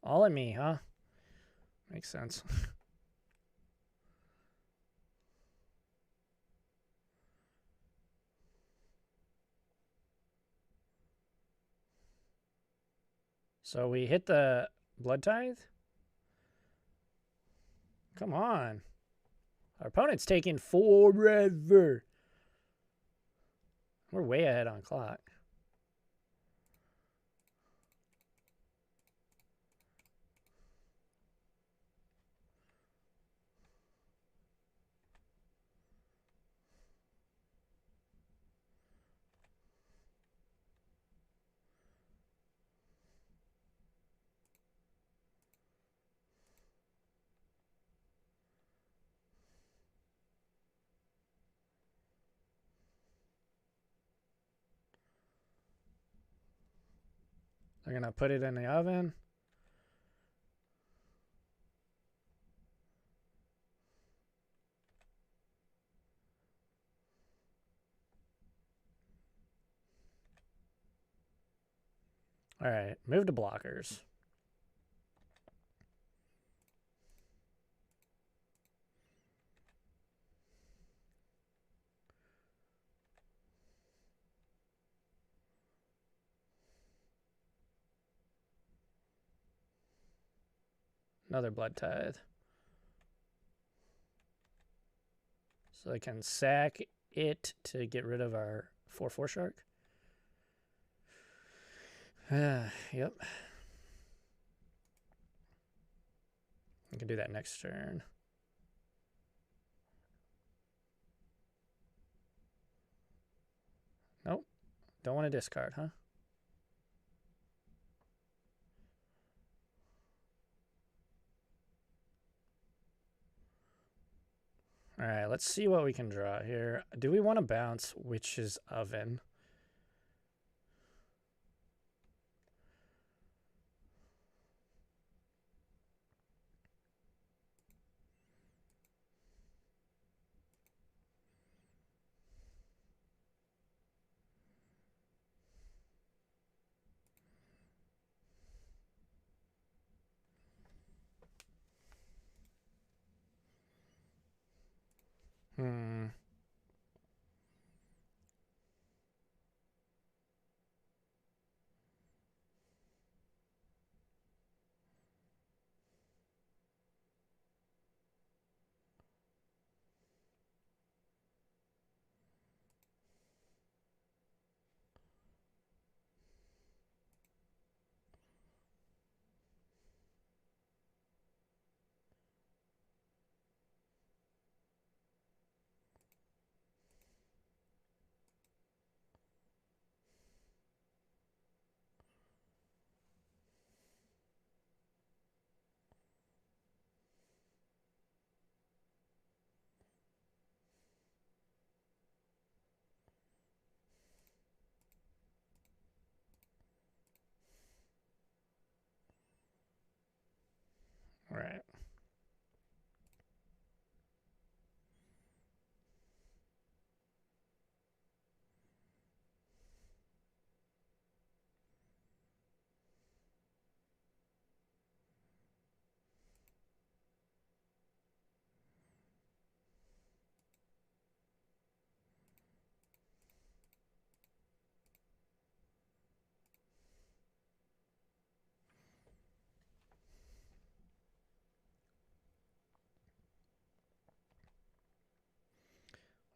All at me, huh? Makes sense. So we hit the Blood Tithe? Come on. Our opponent's taking forever. We're way ahead on clock. They're going to put it in the oven. All right, move to blockers. Another Blood Tithe. So I can sack it to get rid of our 4/4 shark. Yep. I can do that next turn. Nope. Don't want to discard, huh? All right, let's see what we can draw here. Do we want to bounce Witch's Oven? All right.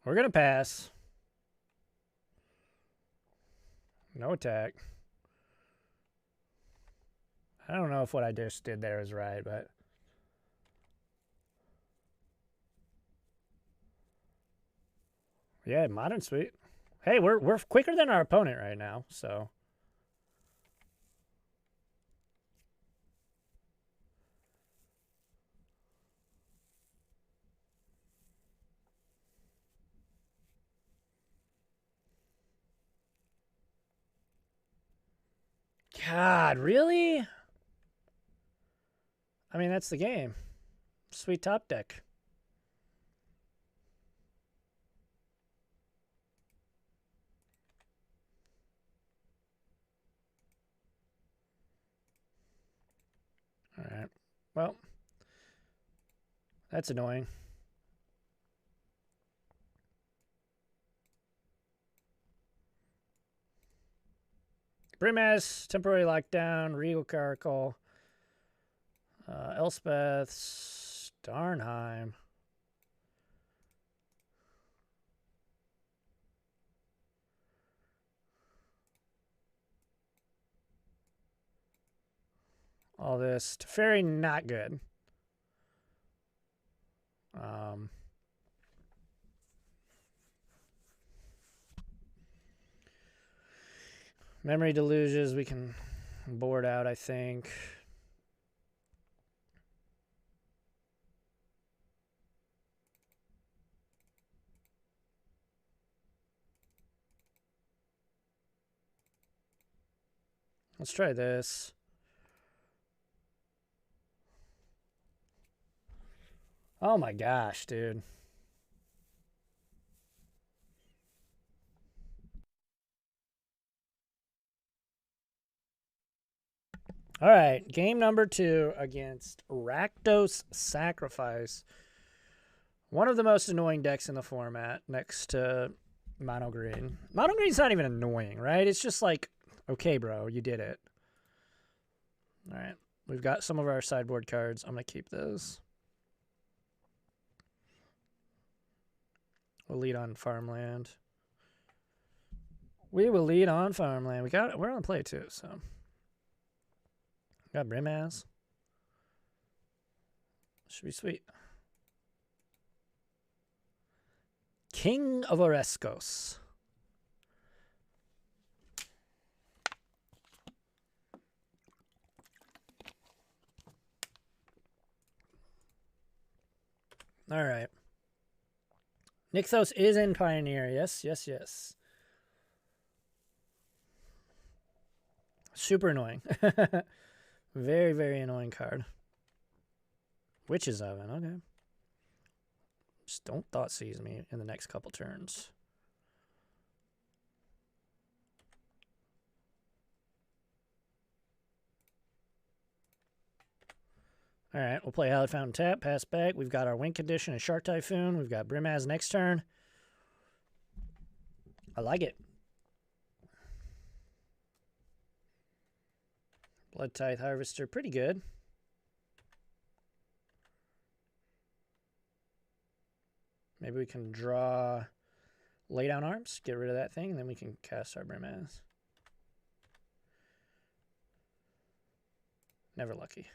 We're going to pass. No attack. I don't know if what I just did there is right, but... Yeah, modern sweet. Hey, we're quicker than our opponent right now, so... God, really? I mean, that's the game. Sweet top deck. All right. Well, that's annoying. Brimaz, temporary lockdown, Regal Caracal, Elspeth, Starnheim. All this. Teferi, not good. Memory Deluges, we can board out, I think. Let's try this. Oh my gosh, dude. All right, game number 2 against Rakdos Sacrifice. One of the most annoying decks in the format next to Mono Green. Mono Green's not even annoying, right? It's just like, okay, bro, you did it. All right, we've got some of our sideboard cards. I'm going to keep those. We'll lead on farmland. We will lead on farmland. We're on play too, so. Got Brimaz. Should be sweet. King of Oreskos. All right. Nixos is in Pioneer. Yes, yes, yes. Super annoying. Very, very annoying card. Witch's Oven, okay. Just don't thought seize me in the next couple turns. All right, we'll play Hallowed Fountain tap, pass back. We've got our win condition and Shark Typhoon. We've got Brimaz next turn. I like it. Blood Tithe Harvester, pretty good. Maybe we can draw Lay Down Arms, get rid of that thing, and then we can cast our Brimaz. Never lucky.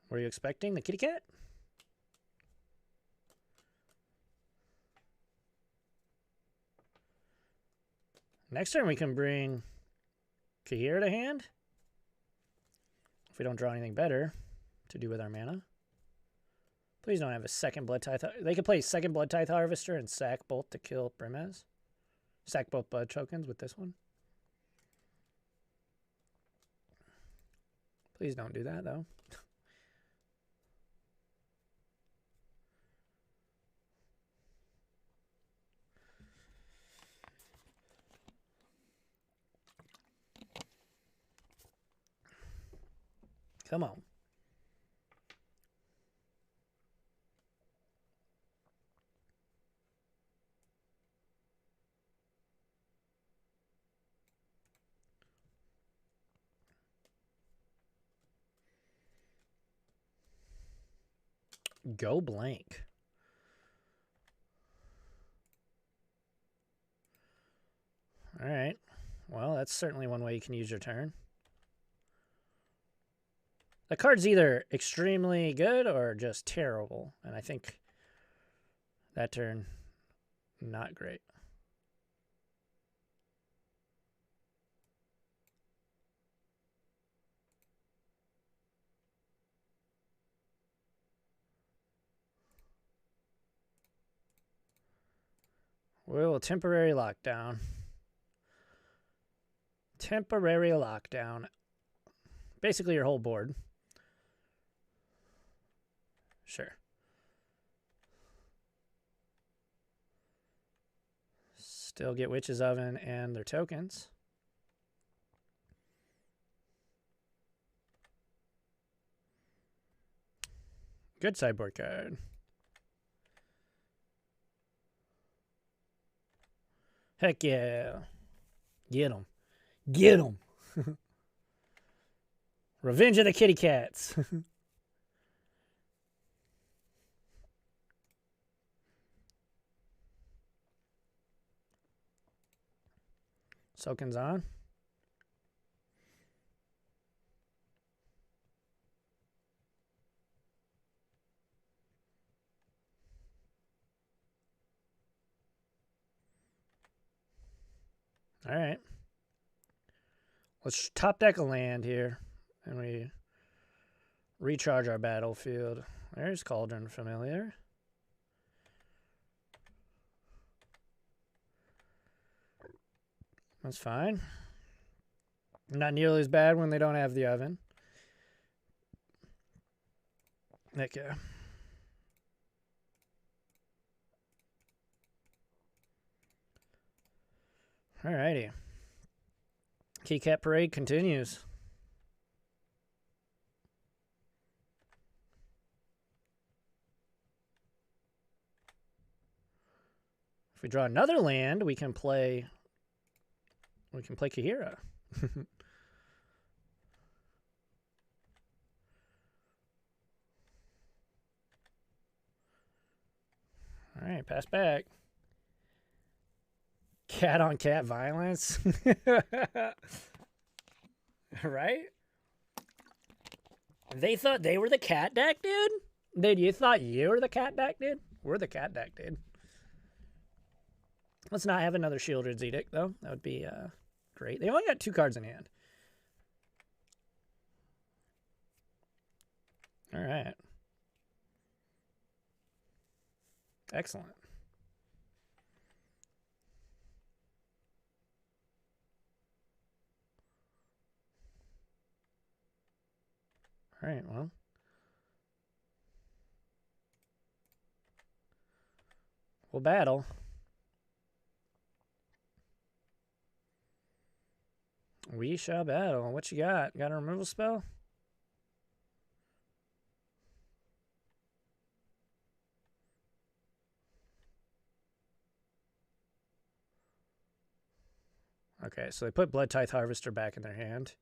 Were you expecting the kitty cat? Next turn we can bring Kahir to hand. If we don't draw anything better to do with our mana. Please don't have a second Blood Tithe. They could play second Blood Tithe Harvester and sack both to kill Brimaz. Sack both blood tokens with this one. Please don't do that though. Come on. Go blank. All right. Well, that's certainly one way you can use your turn. The card's either extremely good or just terrible. And I think that turn, not great. Well, temporary lockdown. Temporary lockdown. Basically your whole board. Sure. Still get Witch's Oven and their tokens. Good sideboard card. Heck yeah. Get them. Get them. Revenge of the Kitty Cats. Soakin's on. All right. Let's top deck a land here. And we recharge our battlefield. There's Cauldron Familiar. That's fine. Not nearly as bad when they don't have the oven. Heck yeah. Alrighty. Kitty Cat Parade continues. If we draw another land, we can play Kahira. All right, pass back. Cat on cat violence. Right? They thought they were the cat deck, dude? Dude, you thought you were the cat deck, dude? We're the cat deck, dude. Let's not have another Shieldred's Edict, though. That would be great. They only got 2 cards in hand. All right. Excellent. All right, well. We'll battle. We shall battle. What you got? Got a removal spell? Okay, so they put Blood Tithe Harvester back in their hand.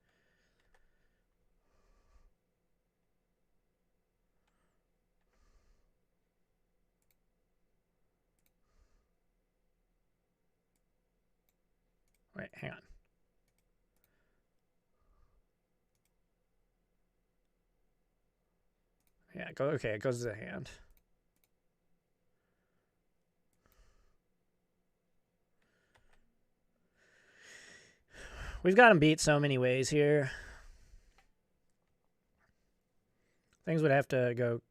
Wait, hang on. Yeah, okay, it goes to the hand. We've got him beat so many ways here. Things would have to go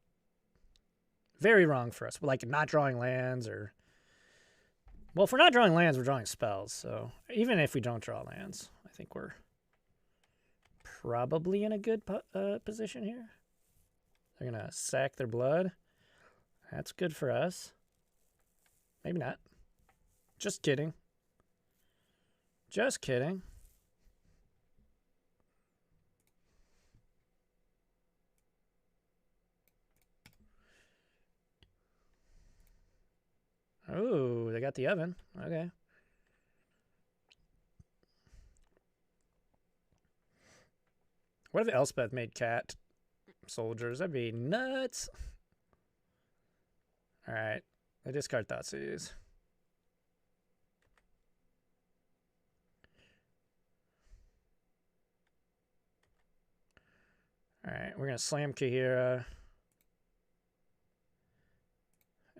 very wrong for us. Like not drawing lands or... Well, if we're not drawing lands, we're drawing spells. So even if we don't draw lands, I think we're probably in a good position here. They're going to sack their blood. That's good for us. Maybe not. Just kidding. Just kidding. Oh, they got the oven. Okay. What if Elspeth made cat soldiers? That'd be nuts. All right. I discard Thoughtseize. All right. We're going to slam Kahira.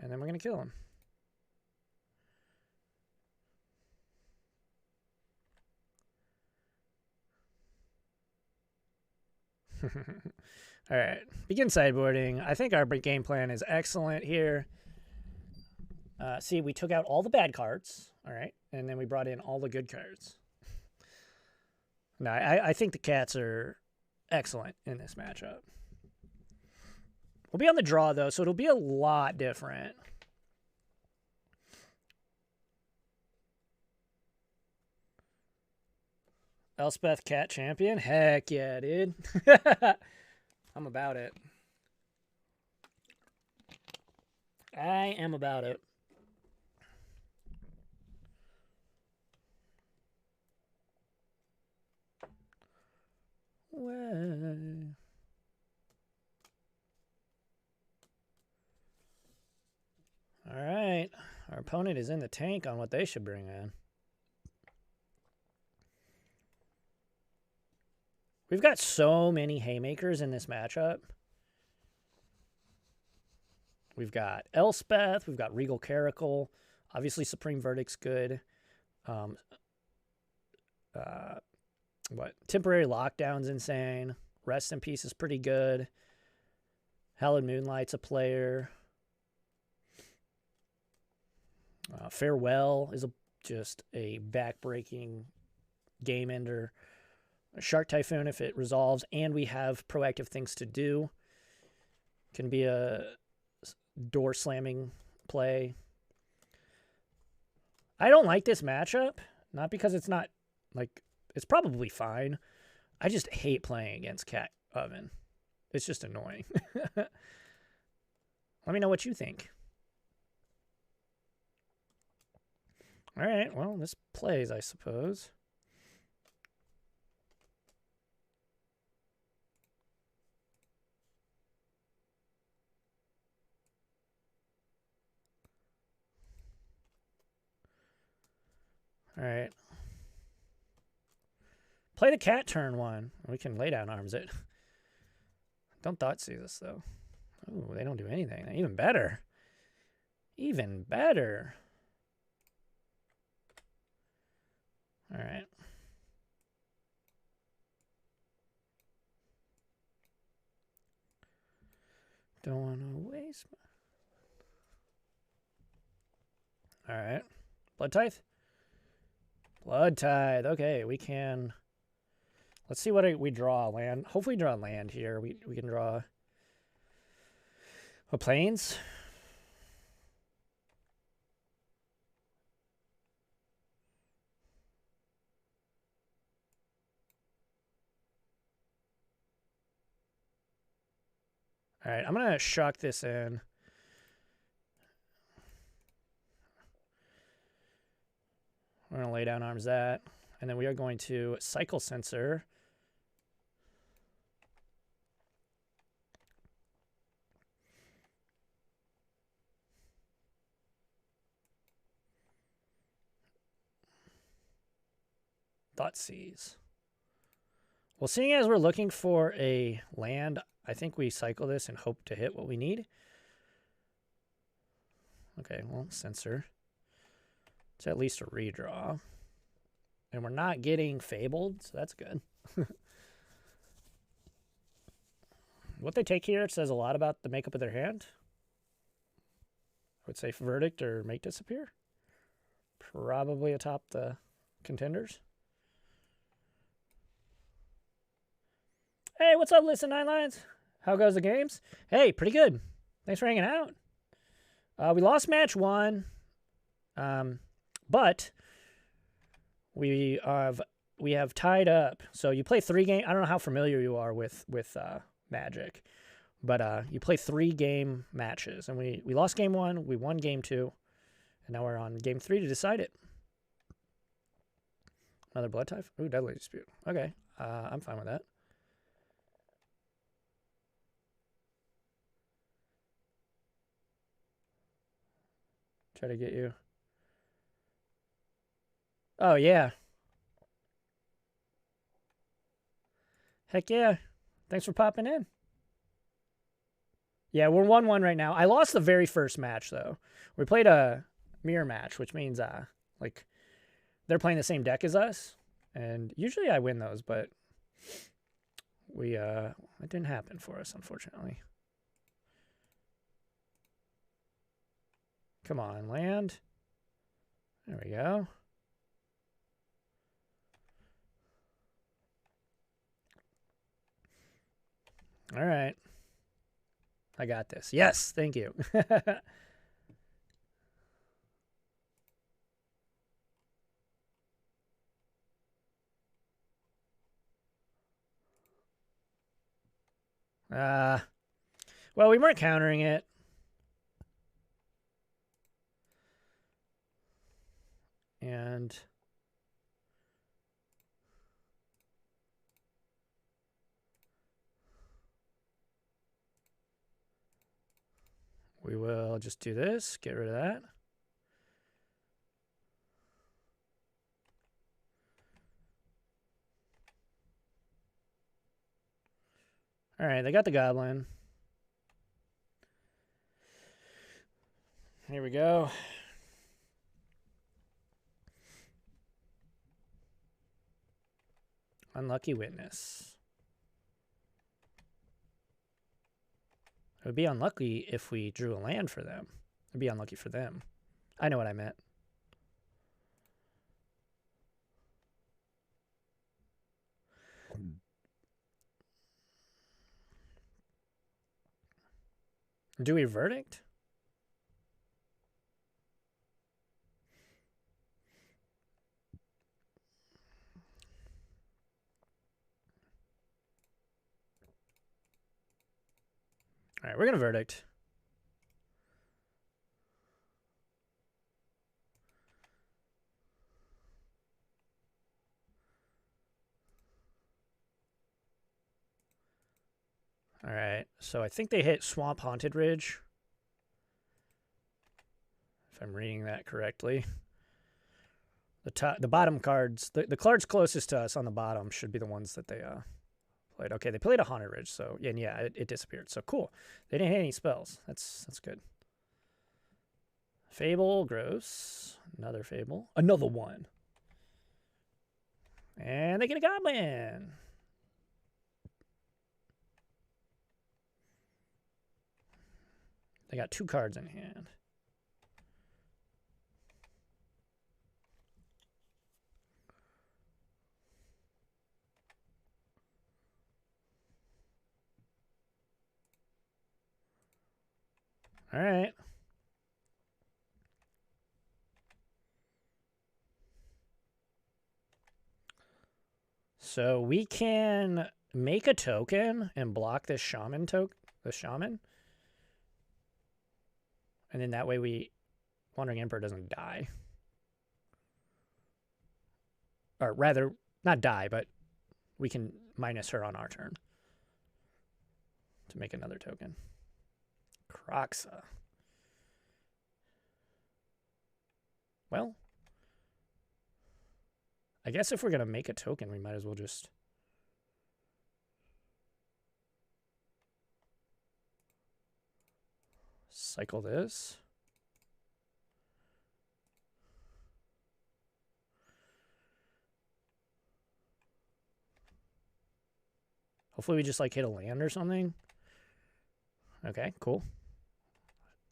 And then we're going to kill him. All right, begin sideboarding. I think our game plan is excellent here. See, we took out all the bad cards, all right, and then we brought in all the good cards. No, I think the cats are excellent in this matchup. We'll be on the draw, though, so it'll be a lot different. Elspeth Cat Champion? Heck yeah, dude. I'm about it. I am about it. Way. All right. Our opponent is in the tank on what they should bring in. We've got so many haymakers in this matchup. We've got Elspeth. We've got Regal Caracal. Obviously, Supreme Verdict's good. Temporary Lockdown's insane. Rest in Peace is pretty good. Hallowed Moonlight's a player. Farewell is just a back-breaking game ender. Shark Typhoon, if it resolves, and we have proactive things to do, can be a door slamming play. I don't like this matchup, not because it's not, like, it's probably fine. I just hate playing against Cat Oven. It's just annoying. Let me know what you think. All right, well, this plays, I suppose. All right. Play the cat turn one. We can lay down arms it. Don't Thoughtseize this, though. Oh, they don't do anything. Even better. Even better. All right. Don't want to waste my... All right. Blood Tithe? Blood Tithe. Okay, we can... Let's see what we draw. Land. Hopefully we draw land here. We can draw... Plains? All right, I'm going to shuck this in. We're going to lay down arms that. And then we are going to cycle Censor. Thoughtseize. Well, seeing as we're looking for a land, I think we cycle this and hope to hit what we need. Okay, well, Censor. It's at least a redraw. And we're not getting Fabled, so that's good. What they take here says a lot about the makeup of their hand. I would say Verdict or Make Disappear. Probably atop the contenders. Hey, what's up, Listen 9 Lines? How goes the games? Hey, pretty good. Thanks for hanging out. We lost match 1, but we have tied up. So you play 3 games. I don't know how familiar you are with Magic, but you play 3 game matches, and we lost game 1, we won game 2, and now we're on game 3 to decide it. Another Blood Type. Ooh, Deadly Dispute. Okay, I'm fine with that. Try to get you. Oh, yeah. Heck yeah. Thanks for popping in. Yeah, we're 1-1 right now. I lost the very first match, though. We played a mirror match, which means, like, they're playing the same deck as us. And usually I win those, but it didn't happen for us, unfortunately. Come on, land. There we go. All right. I got this. Yes, thank you. Well, we weren't countering it. And we will just do this, get rid of that. All right, they got the goblin. Here we go. Unlucky Witness. It would be unlucky if we drew a land for them. It would be unlucky for them. I know what I meant. Do we Verdict? All right, we're going to Verdict. All right, so I think they hit Swamp Haunted Ridge, if I'm reading that correctly. The bottom cards, the cards closest to us on the bottom should be the ones that they played. Okay, they played a Haunted Ridge, so and yeah, it disappeared. So cool. They didn't hit any spells. That's good. Fable, gross. Another Fable. Another one. And they get a Goblin. They got 2 cards in hand. All right. So we can make a token and block this shaman token, the Shaman. And then that way Wandering Emperor doesn't die. Or rather, not die, but we can minus her on our turn to make another token. Kroxa. Well, I guess if we're going to make a token, we might as well just cycle this. Hopefully we just like hit a land or something. Okay, cool.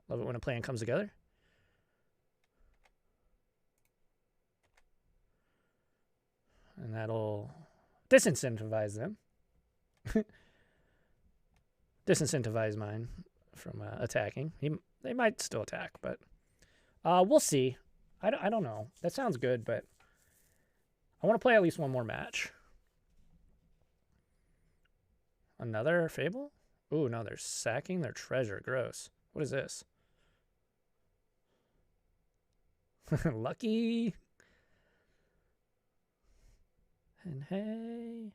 Love it when a plan comes together. And that'll disincentivize them. Disincentivize mine from attacking. They might still attack, but we'll see. I don't know. That sounds good, but I want to play at least one more match. Another Fable? Ooh, no, they're sacking their treasure. Gross. What is this? Lucky. And hey.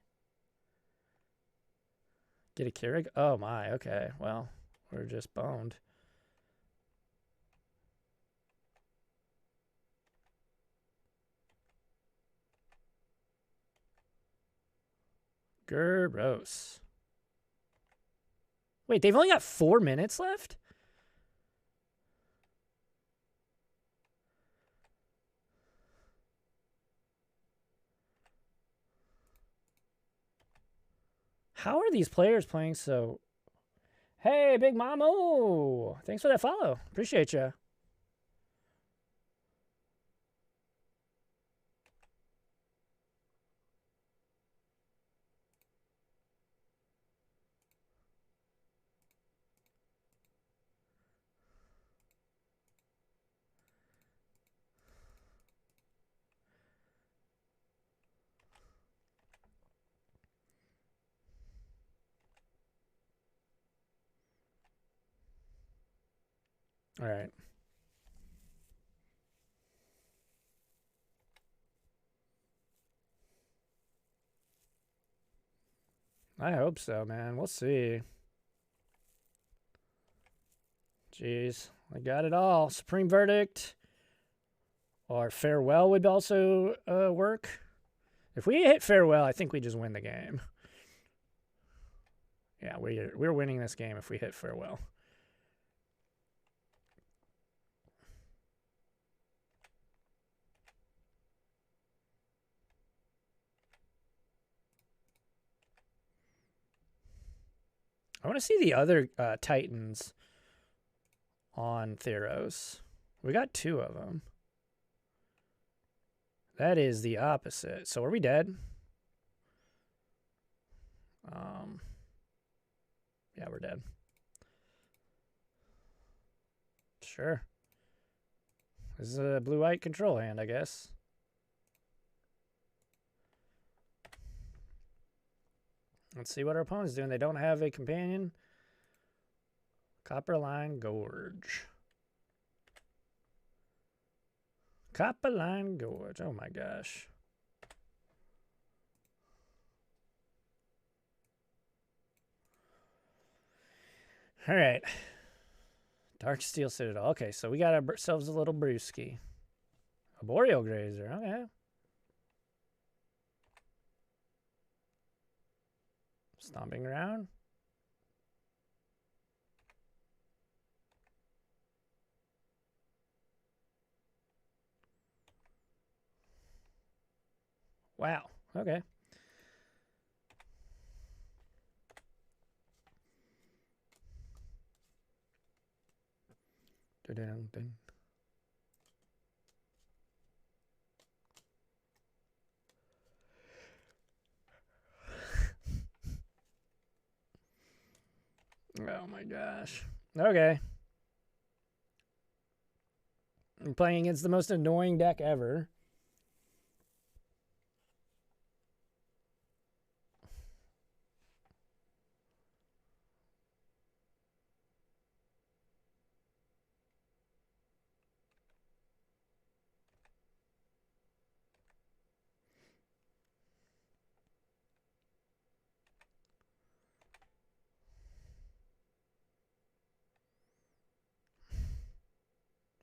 Get a Keurig? Oh my, okay. Well, we're just boned. Gross. Wait, they've only got 4 minutes left? How are these players playing so... Hey, Big Mamo! Thanks for that follow. Appreciate you. All right. I hope so, man. We'll see. Jeez, I got it all. Supreme Verdict or Farewell would also work. If we hit Farewell, I think we just win the game. Yeah, we're winning this game if we hit Farewell. I want to see the other Titans on Theros. We got 2 of them. That is the opposite. So are we dead? Yeah, we're dead. Sure. This is a blue-white control hand, I guess. Let's see what our opponent's doing. They don't have a companion. Copperline Gorge. Copperline Gorge. Oh my gosh. All right. Darksteel Citadel. Okay, so we got ourselves a little brewski. A Boreal Grazer. Okay. Stomping around. Wow. Okay. Dun-dun-dun. Oh my gosh. Okay. I'm playing against the most annoying deck ever.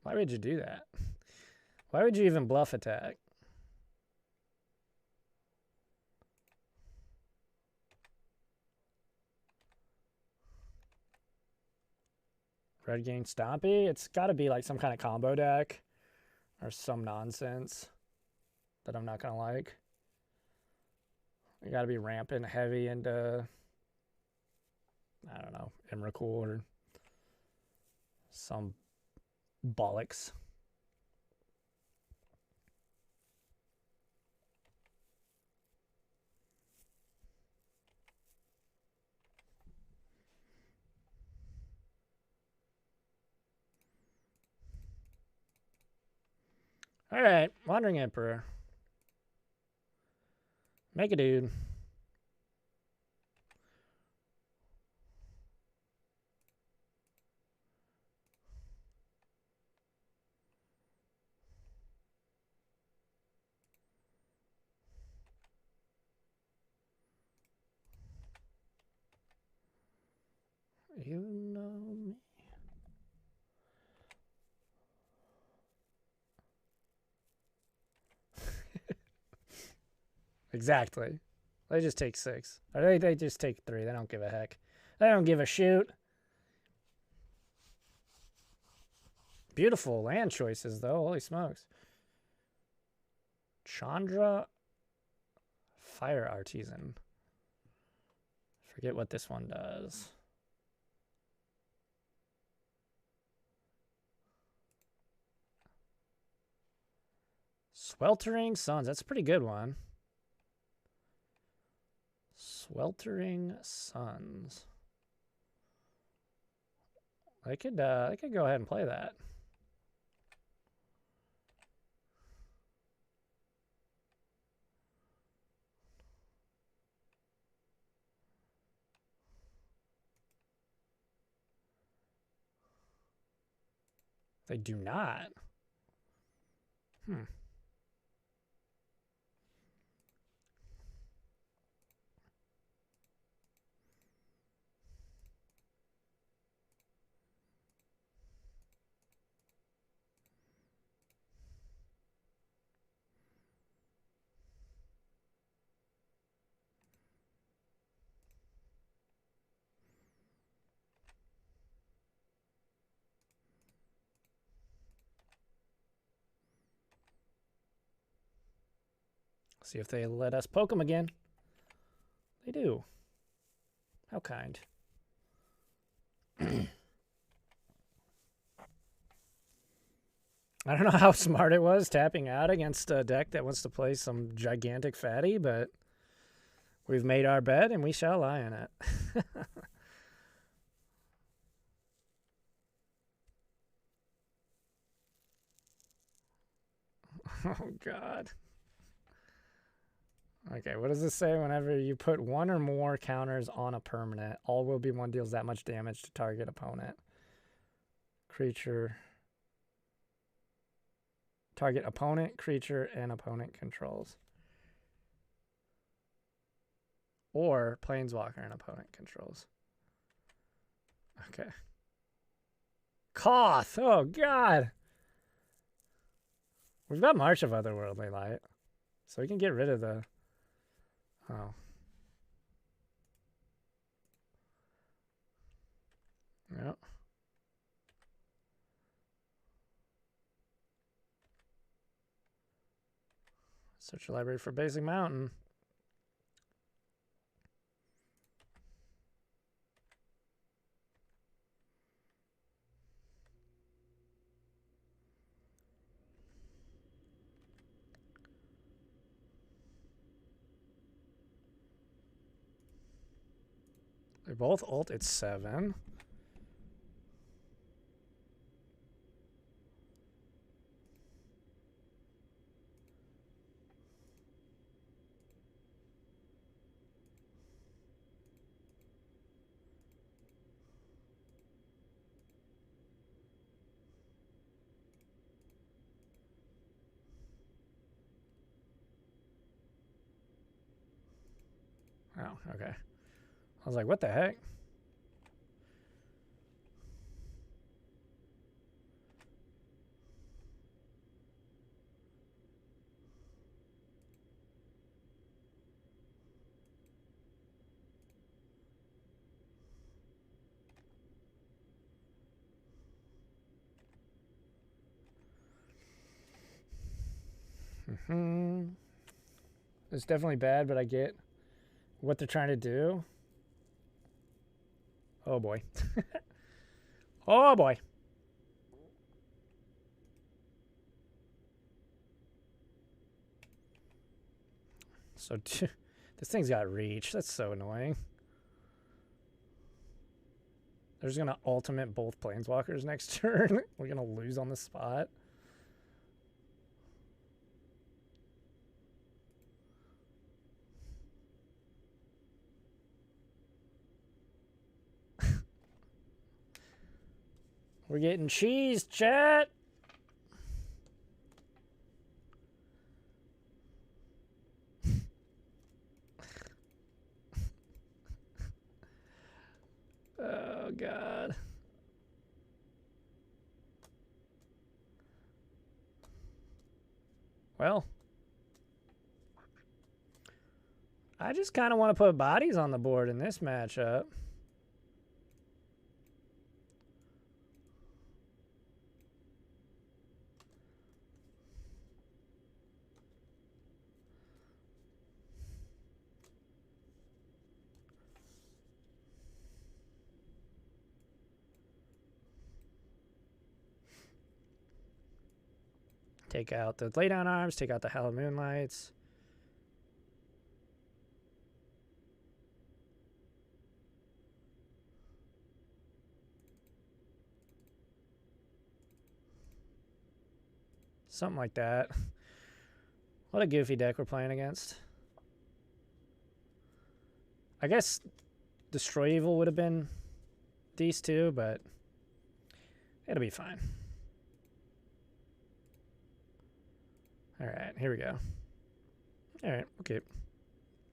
Why would you do that? Why would you even bluff attack? Red gain Stompy? It's got to be like some kind of combo deck or some nonsense that I'm not going to like. You got to be rampant heavy into, I don't know, Emrakul or some bollocks. All right, Wandering Emperor. Make a dude. You know me. Exactly. They just take 6. Or they just take 3. They don't give a heck. They don't give a shoot. Beautiful land choices, though. Holy smokes. Chandra Fire Artisan. Forget what this one does. Sweltering Suns. That's a pretty good one. Sweltering Suns. I could go ahead and play that. They do not. See if they let us poke them again. They do. How kind. I don't know how smart it was tapping out against a deck that wants to play some gigantic fatty, but we've made our bed and we shall lie in it. Oh, God. Okay, what does this say? Whenever you put one or more counters on a permanent, all will be one deals that much damage to target opponent. Creature. Target opponent, creature, and opponent controls. Or planeswalker and opponent controls. Okay. Koth! Oh, God! We've got March of Otherworldly Light. So we can get rid of the... Oh. Yep. Search your library for Basic Mountain. They're both ult. It's 7. Oh, okay. I was like, what the heck? It's definitely bad, but I get what they're trying to do. Oh boy. Oh boy. So this thing's got reach. That's so annoying. They're just going to ultimate both planeswalkers next turn. We're going to lose on the spot. We're getting cheese, chat. Oh, God. Well, I just kind of want to put bodies on the board in this matchup. Take out the laydown arms, take out the Hallowed Moonlights. Something like that. What a goofy deck we're playing against. I guess Destroy Evil would have been these two, but it'll be fine. All right, here we go. All right, okay.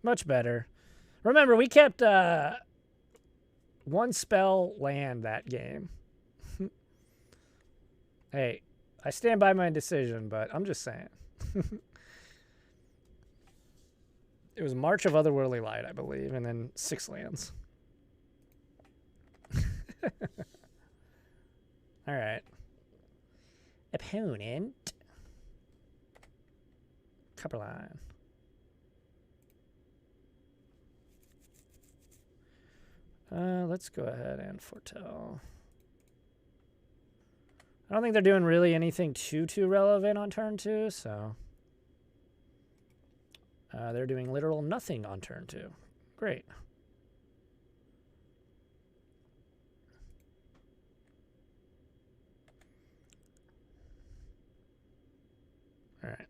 Much better. Remember, we kept one spell land that game. Hey, I stand by my decision, but I'm just saying. It was March of Otherworldly Light, I believe, and then 6 lands. All right. Opponent. Copperline. Let's go ahead and foretell. I don't think they're doing really anything too relevant on turn 2, so they're doing literal nothing on turn 2. Great. All right.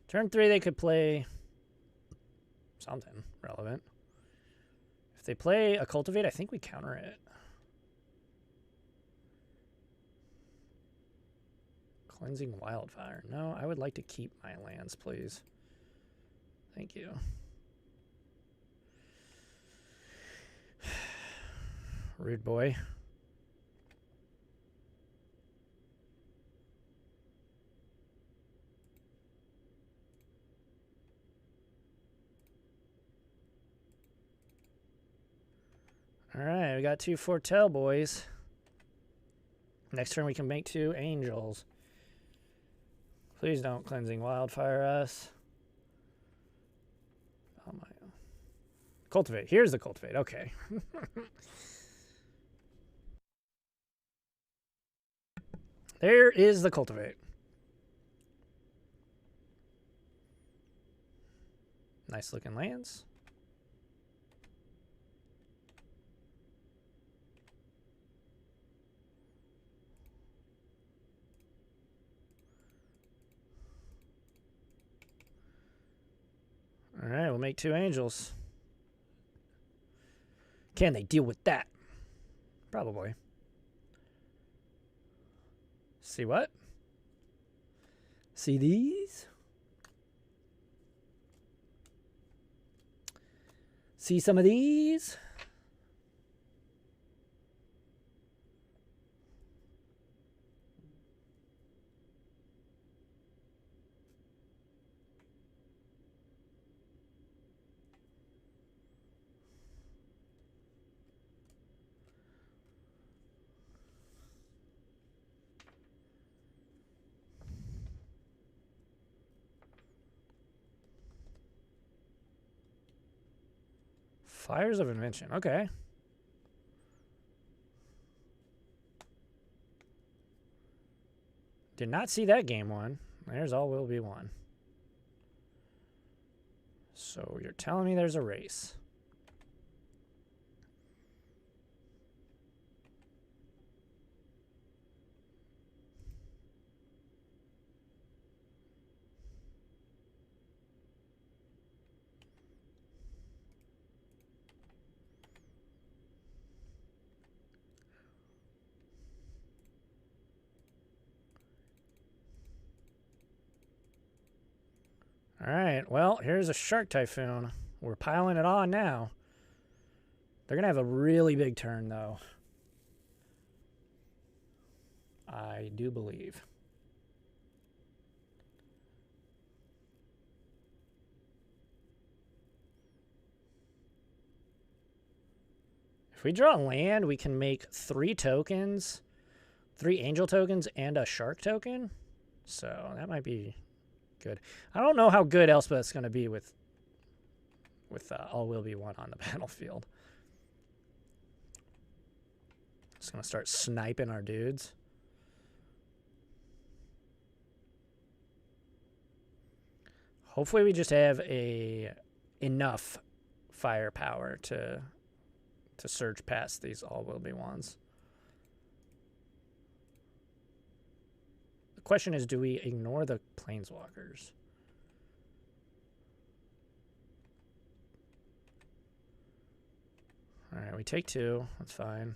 Turn 3, they could play something relevant. If they play a Cultivate, I think we counter it. Cleansing Wildfire. No, I would like to keep my lands, please. Thank you. Rude boy. All right, we got 2 foretell, boys. Next turn we can make 2 angels. Please don't Cleansing Wildfire us. Oh my. Cultivate. Here's the Cultivate. Okay. There is the Cultivate. Nice looking lands. All right, we'll make 2 angels. Can they deal with that? Probably. See what? See these? See some of these? Fires of Invention. Okay. Did not see that game one. There's all will be one. So you're telling me there's a race. All right, well, here's a Shark Typhoon. We're piling it on now. They're going to have a really big turn, though. I do believe. If we draw land, we can make 3 tokens, 3 angel tokens, and a shark token. So that might be good. I don't know how good Elspeth's going to be with all will be one on the battlefield. Just going to start sniping our dudes. Hopefully we just have enough firepower to surge past these all will be ones. The question is, do we ignore the planeswalkers? All right, we take 2. That's fine.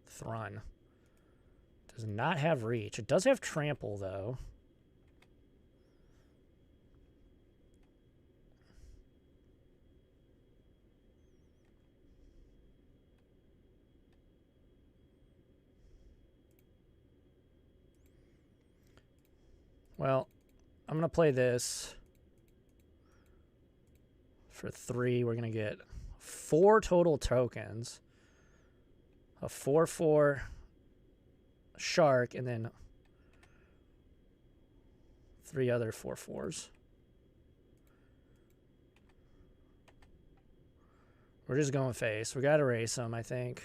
Thrun does not have reach. It does have trample, though. Well, I'm going to play this for 3. We're going to get 4 total tokens. A 4/4 shark, and then 3 other 4/4s. We're just going face. We got to race them, I think.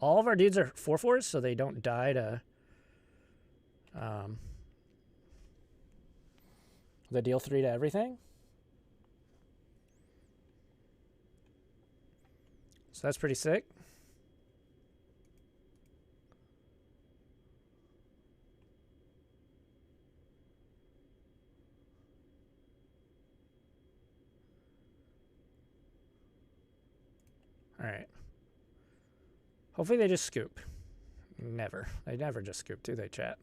All of our dudes are 4/4s, so they don't die to... they deal 3 to everything. So that's pretty sick. All right. Hopefully they just scoop. Never. They never just scoop, do they, chat?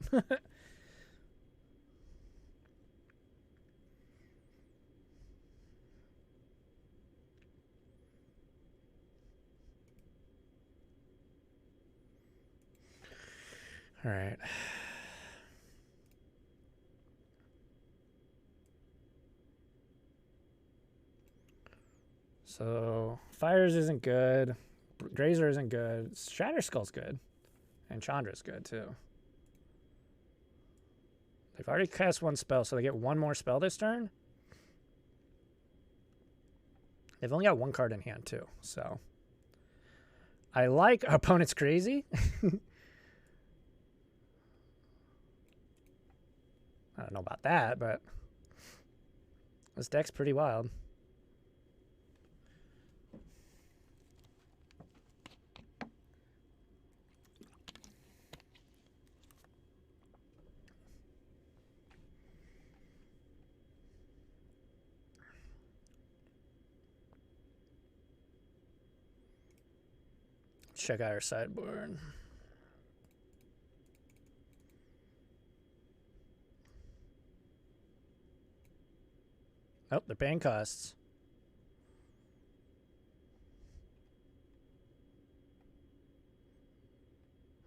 All right. So Fires isn't good. Grazer isn't good. Shatterskull's good. And Chandra's good, too. They've already cast 1 spell, so they get 1 more spell this turn. They've only got 1 card in hand, too. So I like our opponent's crazy. I don't know about that, but this deck's pretty wild. Check out our sideboard. Oh, they're paying costs.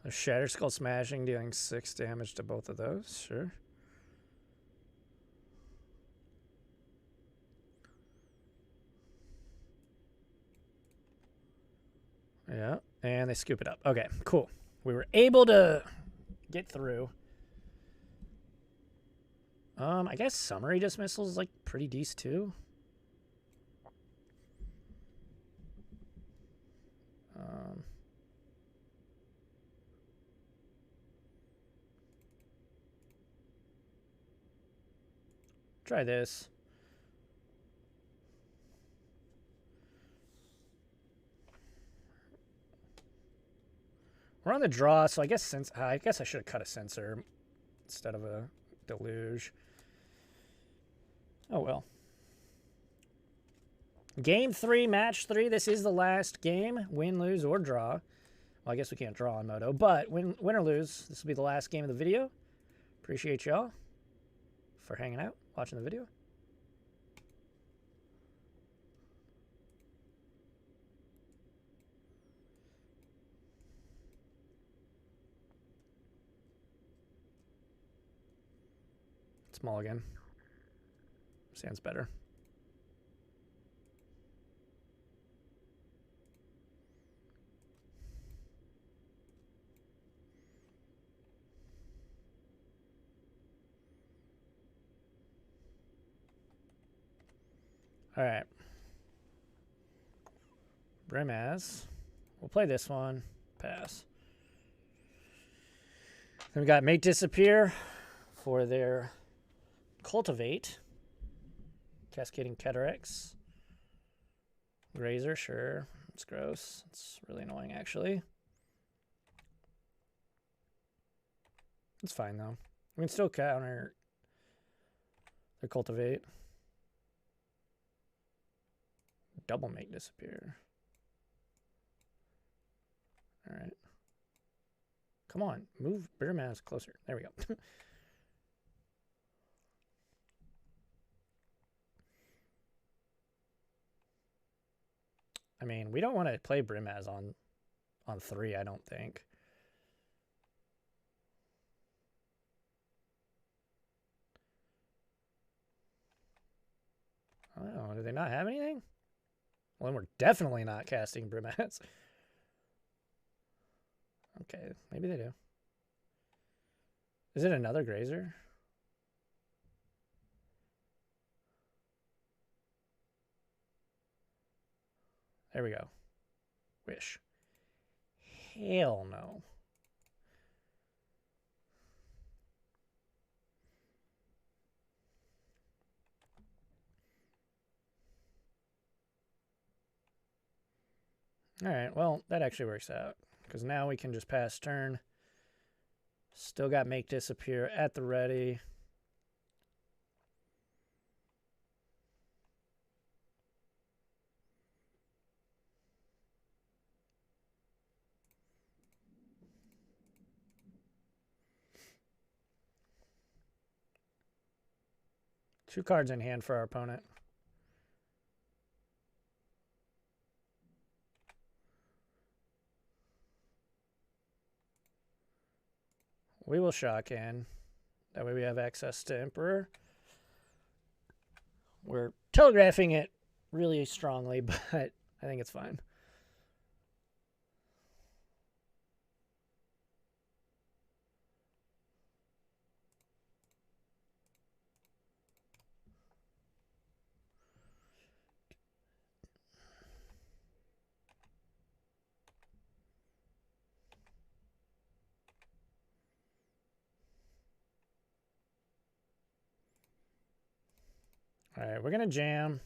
A Shatterskull smashing, dealing 6 damage to both of those. Sure. Yeah, and they scoop it up. Okay, cool. We were able to get through. I guess summary dismissal is like pretty decent too. Try this. We're on the draw, so I guess I should have cut a Censor instead of a Deluge. Oh well. Game 3, match 3. This is the last game. Win, lose, or draw. Well, I guess we can't draw on Moto, but win or lose, this will be the last game of the video. Appreciate y'all for hanging out, watching the video. Small again. Sounds better. All right. Brimaz. We'll play this one. Pass. Then we got Make Disappear for their Cultivate. Cascading Cataracts. Grazer, sure. It's gross. It's really annoying, actually. It's fine, though. We can still counter the Cultivate. Double Make Disappear. All right. Come on. Move Brimaz closer. There we go. I mean, we don't want to play Brimaz on 3, I don't think. Oh, do they not have anything? Well, then we're definitely not casting Brimaz. Okay, maybe they do. Is it another Grazer? There we go. Wish. Hell no. All right, well, that actually works out because now we can just pass turn. Still got Make Disappear at the ready. Two cards in hand for our opponent. We will shock in. That way we have access to Emperor. We're telegraphing it really strongly, but I think it's fine. All right, we're going to jam.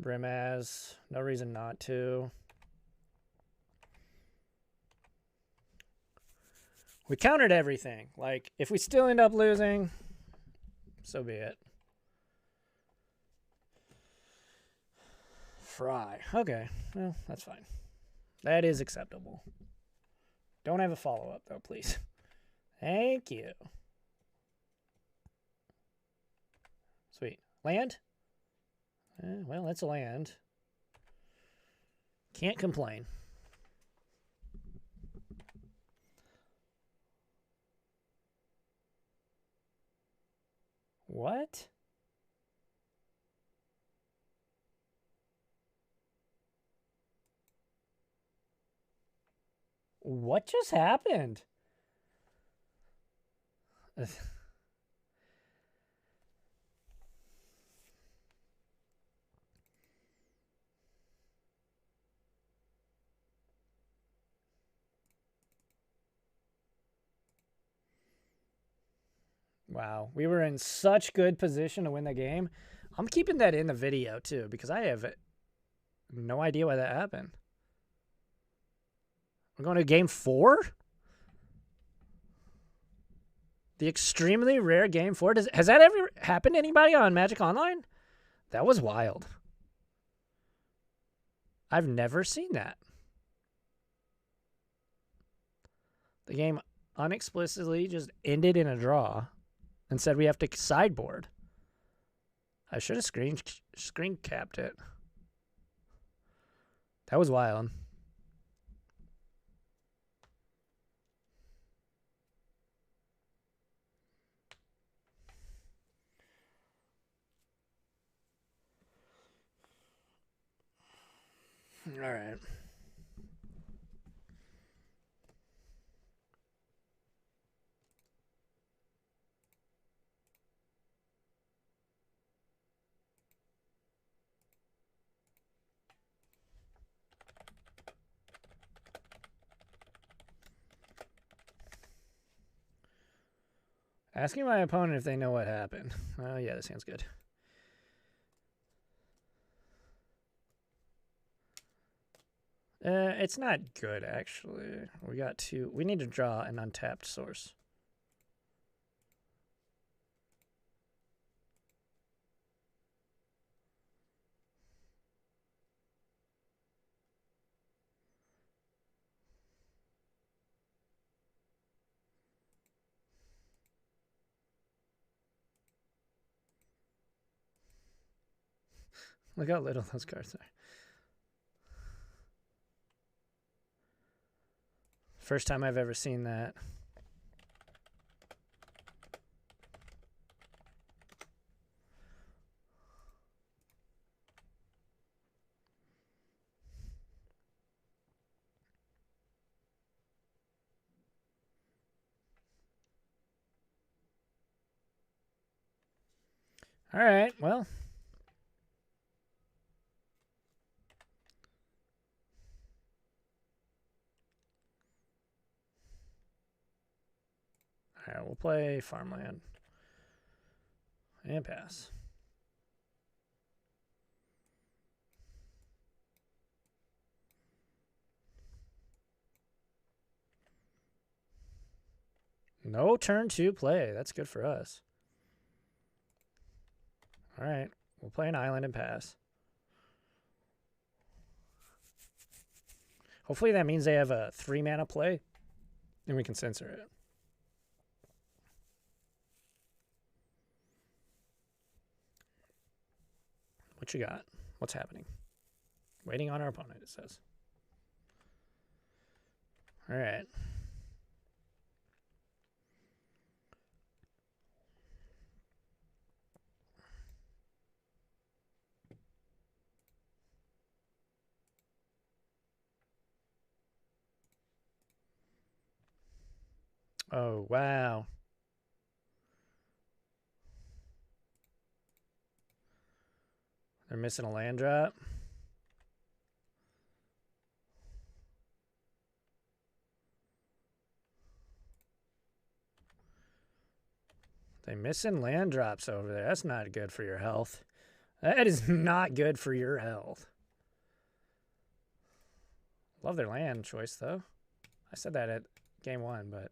Brimaz, no reason not to. We countered everything. Like, if we still end up losing, so be it. Fry. Okay, well, that's fine. That is acceptable. Don't have a follow-up, though, please. Thank you. Sweet. Land? Well, that's a land. Can't complain. What? What just happened? Wow. We were in such good position to win the game. I'm keeping that in the video, too, because I have no idea why that happened. We're going to game 4? The extremely rare game 4? Has that ever happened to anybody on Magic Online? That was wild. I've never seen that. The game unexplicitly just ended in a draw and said we have to sideboard. I should have screen capped it. That was wild. All right. Asking my opponent if they know what happened. Oh, yeah, that sounds good. It's not good, actually. We got 2. We need to draw an untapped source. Look how little those cards are. First time I've ever seen that. All right, well. All right, we'll play farmland. And pass. No turn 2 play. That's good for us. All right, we'll play an island and pass. Hopefully that means they have a 3-mana play, and we can censor it. What you got? What's happening? Waiting on our opponent, it says. All right. Oh, wow. They're missing a land drop. They're missing land drops over there. That's not good for your health. That is not good for your health. Love their land choice, though. I said that at game 1, but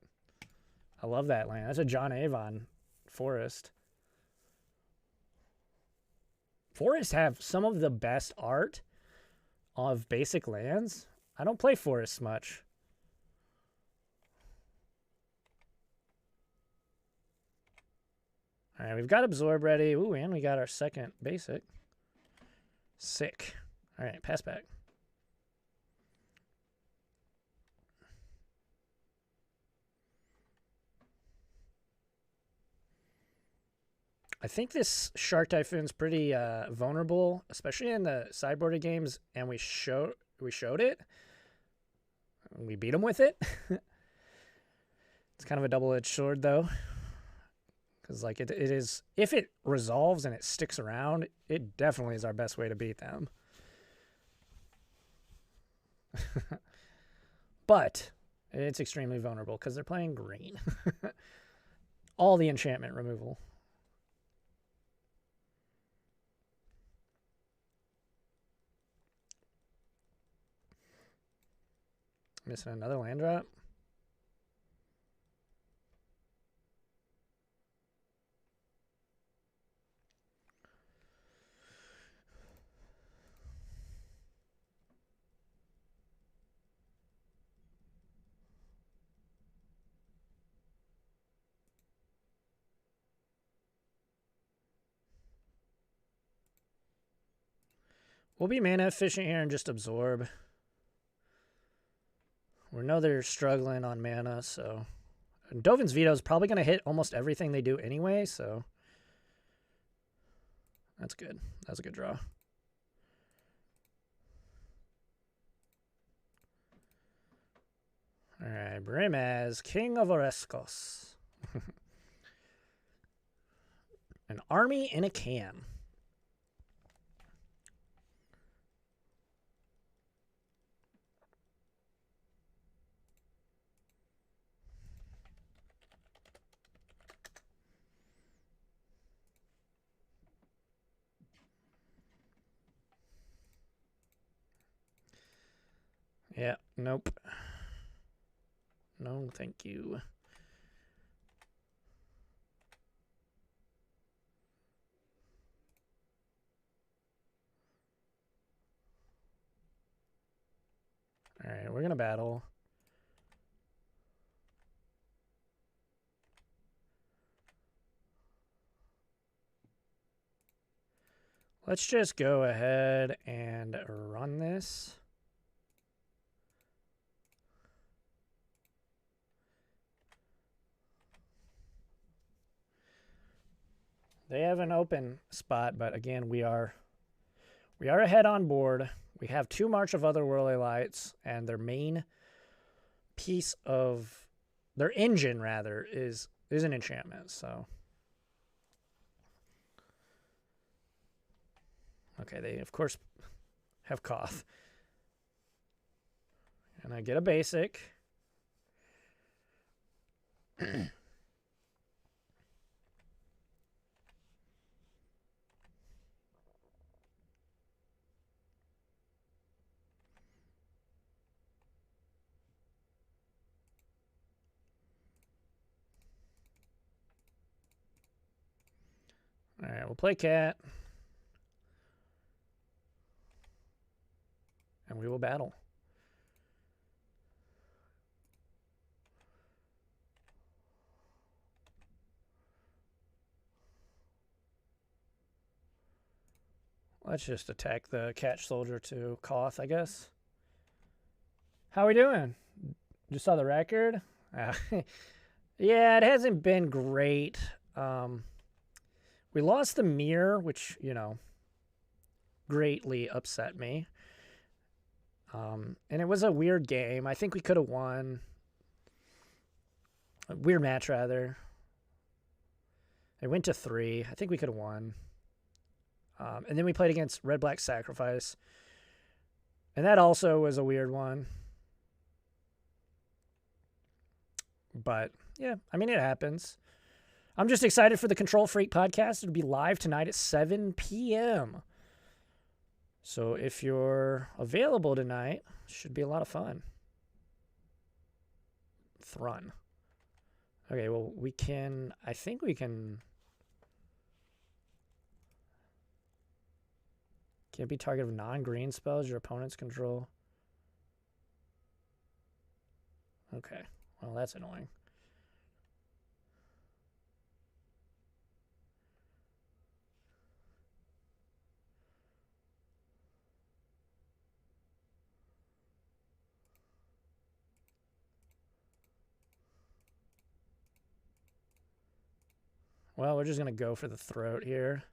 I love that land. That's a John Avon forest. Forests have some of the best art of basic lands. I don't play forests much. All right, we've got Absorb ready. Ooh, and we got our second basic. Sick. All right, pass back. I think this Shark Typhoon's pretty vulnerable, especially in the sideboarded games, and we showed it. We beat them with it. It's kind of a double-edged sword, though, because like it is. If it resolves and it sticks around, it definitely is our best way to beat them. But it's extremely vulnerable because they're playing green. all the enchantment removal. Missing another land drop. We'll be mana efficient here and just absorb. We know they're struggling on mana, so... And Dovin's Veto is probably going to hit almost everything they do anyway, so... That's good. That's a good draw. Alright, Brimaz, King of Oreskos. An army in a can. Yeah, nope. No, thank you. All right, we're going to battle. Let's just go ahead and run this. They have an open spot, but again, we are ahead on board. We have 2 March of Otherworldly Lights, and their main piece of their engine, rather, is an enchantment. So, okay, they of course have Koth, and I get a basic. All right, we'll play cat. And we will battle. Let's just attack the catch soldier to Koth, I guess. How we doing? Just saw the record? Yeah, it hasn't been great. We lost the mirror, which, you know, greatly upset me. And it was a weird game. I think we could have won. A weird match, rather. It went to 3. I think we could have won. And then we played against Red-Black Sacrifice. And that also was a weird one. But, yeah, I mean, it happens. I'm just excited for the Control Freak podcast. It'll be live tonight at 7 p.m. So if you're available tonight, it should be a lot of fun. Thrun. Okay, well, we can... I think we can... Can't be target of non-green spells your opponents control. Okay, well, that's annoying. Well, we're just going to go for the throat here.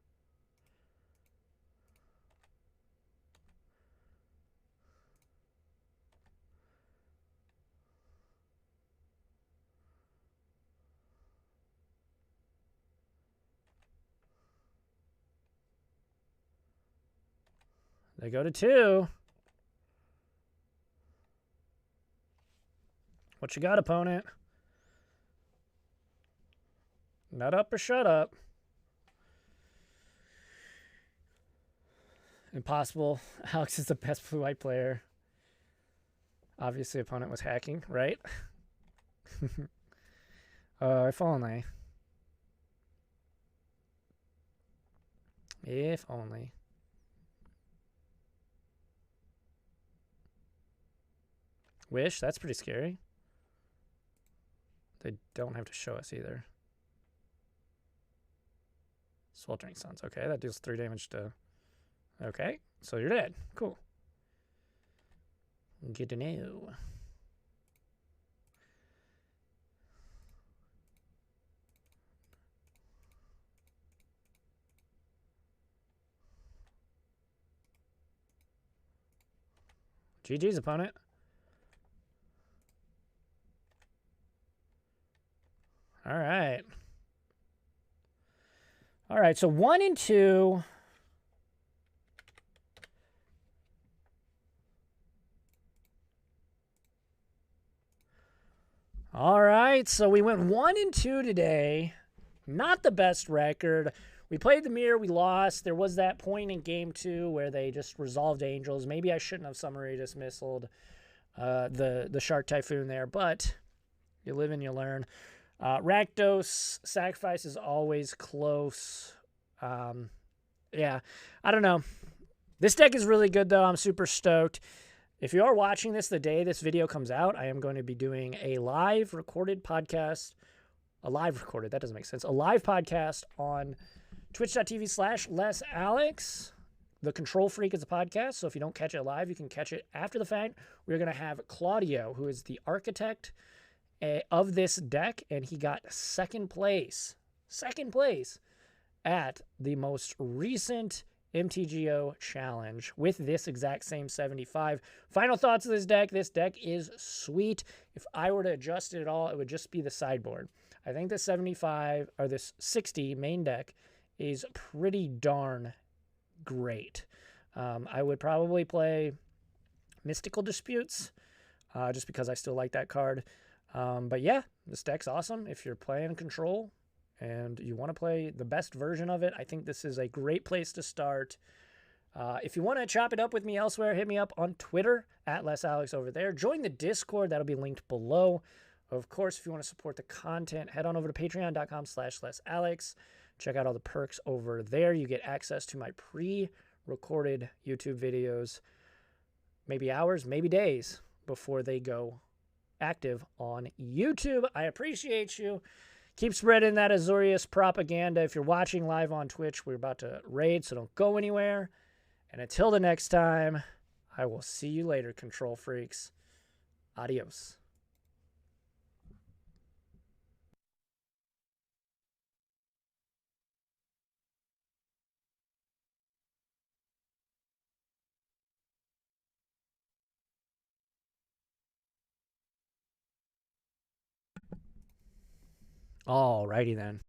They go to 2. What you got, opponent? Nut up or shut up. Impossible. Alex is the best blue-white player. Obviously, opponent was hacking, right? If only. If only. Wish, that's pretty scary. They don't have to show us either. Sweltering Suns. Okay, that deals 3 damage to... Okay, so you're dead. Cool. Good to know. GG's, opponent. All right. All right, so 1 and 2. All right, so we went 1 and 2 today. Not the best record. We played the mirror, we lost. There was that point in game 2 where they just resolved angels. Maybe I shouldn't have summary dismissaled the Shark Typhoon there, but you live and you learn. Rakdos, sacrifice is always close. Yeah, I don't know. This deck is really good, though. I'm super stoked. If you are watching this the day this video comes out, I am going to be doing a live recorded podcast. A live recorded, that doesn't make sense. A live podcast on twitch.tv/LessAlex. The Control Freak is a podcast, so if you don't catch it live, you can catch it after the fact. We're going to have Claudio, who is the architect of this deck, and he got second place at the most recent MTGO challenge with this exact same 75. Final thoughts of this deck. This deck is sweet. If I were to adjust it at all, it would just be the sideboard. I think this 75 or this 60 main deck is pretty darn great. I would probably play Mystical Disputes just because I still like that card. But yeah, this deck's awesome. If you're playing Control and you want to play the best version of it, I think this is a great place to start. If you want to chop it up with me elsewhere, hit me up on Twitter @LessAlex over there. Join the Discord. That'll be linked below. Of course, if you want to support the content, head on over to patreon.com/LessAlex. Check out all the perks over there. You get access to my pre-recorded YouTube videos, maybe hours, maybe days before they go active on YouTube. I appreciate you. Keep spreading that Azorius propaganda. If you're watching live on Twitch, we're about to raid, so don't go anywhere. And until the next time, I will see you later, Control Freaks. Adios. Alrighty then.